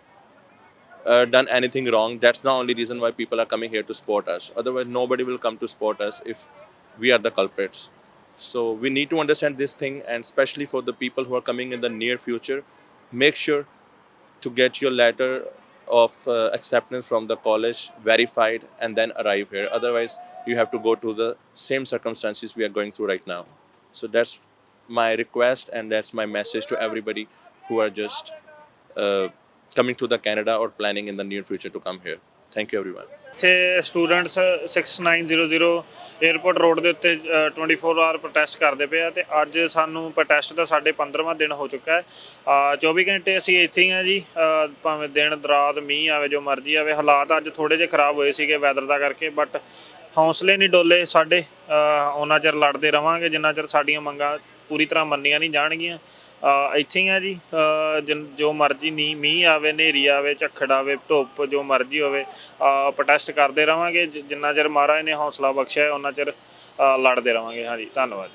done anything wrong, that's the only reason why people are coming here to support us. Otherwise, nobody will come to support us if we are the culprits. So we need to understand this thing, and especially for the people who are coming in the near future, make sure to get your letter of acceptance from the college verified and then arrive here. Otherwise, you have to go to the same circumstances we are going through right now. So that's my request, and that's my message to everybody who are just coming to the Canada or planning in the near future to come here. Thank you, everyone. ਇੱਥੇ students 6900 airport road ਦੇ ਉੱਤੇ 24 hour protest ਕਰਦੇ ਪਏ ਆ ਤੇ ਅੱਜ ਸਾਨੂੰ protest ਦਾ ਸਾਡੇ 15ਵਾਂ ਦਿਨ ਹੋ ਚੁੱਕਾ ਹੈ। 24 ਘੰਟੇ ਅਸੀਂ ਇੱਥੇ ਹੀ ਆ ਜੀ, ਭਾਵੇਂ ਦਿਨ ਰਾਤ ਮੀਂਹ ਆਵੇ ਜੋ ਮਰਜ਼ੀ ਆਵੇ। ਹਾਲਾਤ ਅੱਜ ਥੋੜ੍ਹੇ ਜਿਹੇ ਖਰਾਬ ਹੋਏ ਸੀਗੇ ਵੈਦਰ ਦਾ ਕਰਕੇ, ਬਟ ਹੌਸਲੇ ਨਹੀਂ ਡੋਲੇ ਸਾਡੇ। ਉਹਨਾਂ ਚਿਰ ਲੜਦੇ ਰਵਾਂਗੇ ਜਿੰਨਾ ਚਿਰ ਸਾਡੀਆਂ ਮੰਗਾਂ ਪੂਰੀ ਤਰ੍ਹਾਂ ਮੰਨੀਆਂ ਨਹੀਂ ਜਾਣਗੀਆਂ। ਇੱਥੇ ਹੀ ਆ ਜੀ, ਜੋ ਮਰਜ਼ੀ ਮੀਂਹ ਆਵੇ, ਹਨੇਰੀ ਆਵੇ, ਝੱਖੜ ਆਵੇ, ਧੁੱਪ, ਜੋ ਮਰਜ਼ੀ ਹੋਵੇ, ਪ੍ਰੋਟੈਸਟ ਕਰਦੇ ਰਹਾਂਗੇ ਜਿੰਨਾ ਚਿਰ ਮਹਾਰਾਜ ਨੇ ਹੌਸਲਾ ਬਖਸ਼ਿਆ ਉਹਨਾਂ ਚਿਰ ਲੜਦੇ ਰਹਾਂਗੇ। ਹਾਂਜੀ, ਧੰਨਵਾਦ।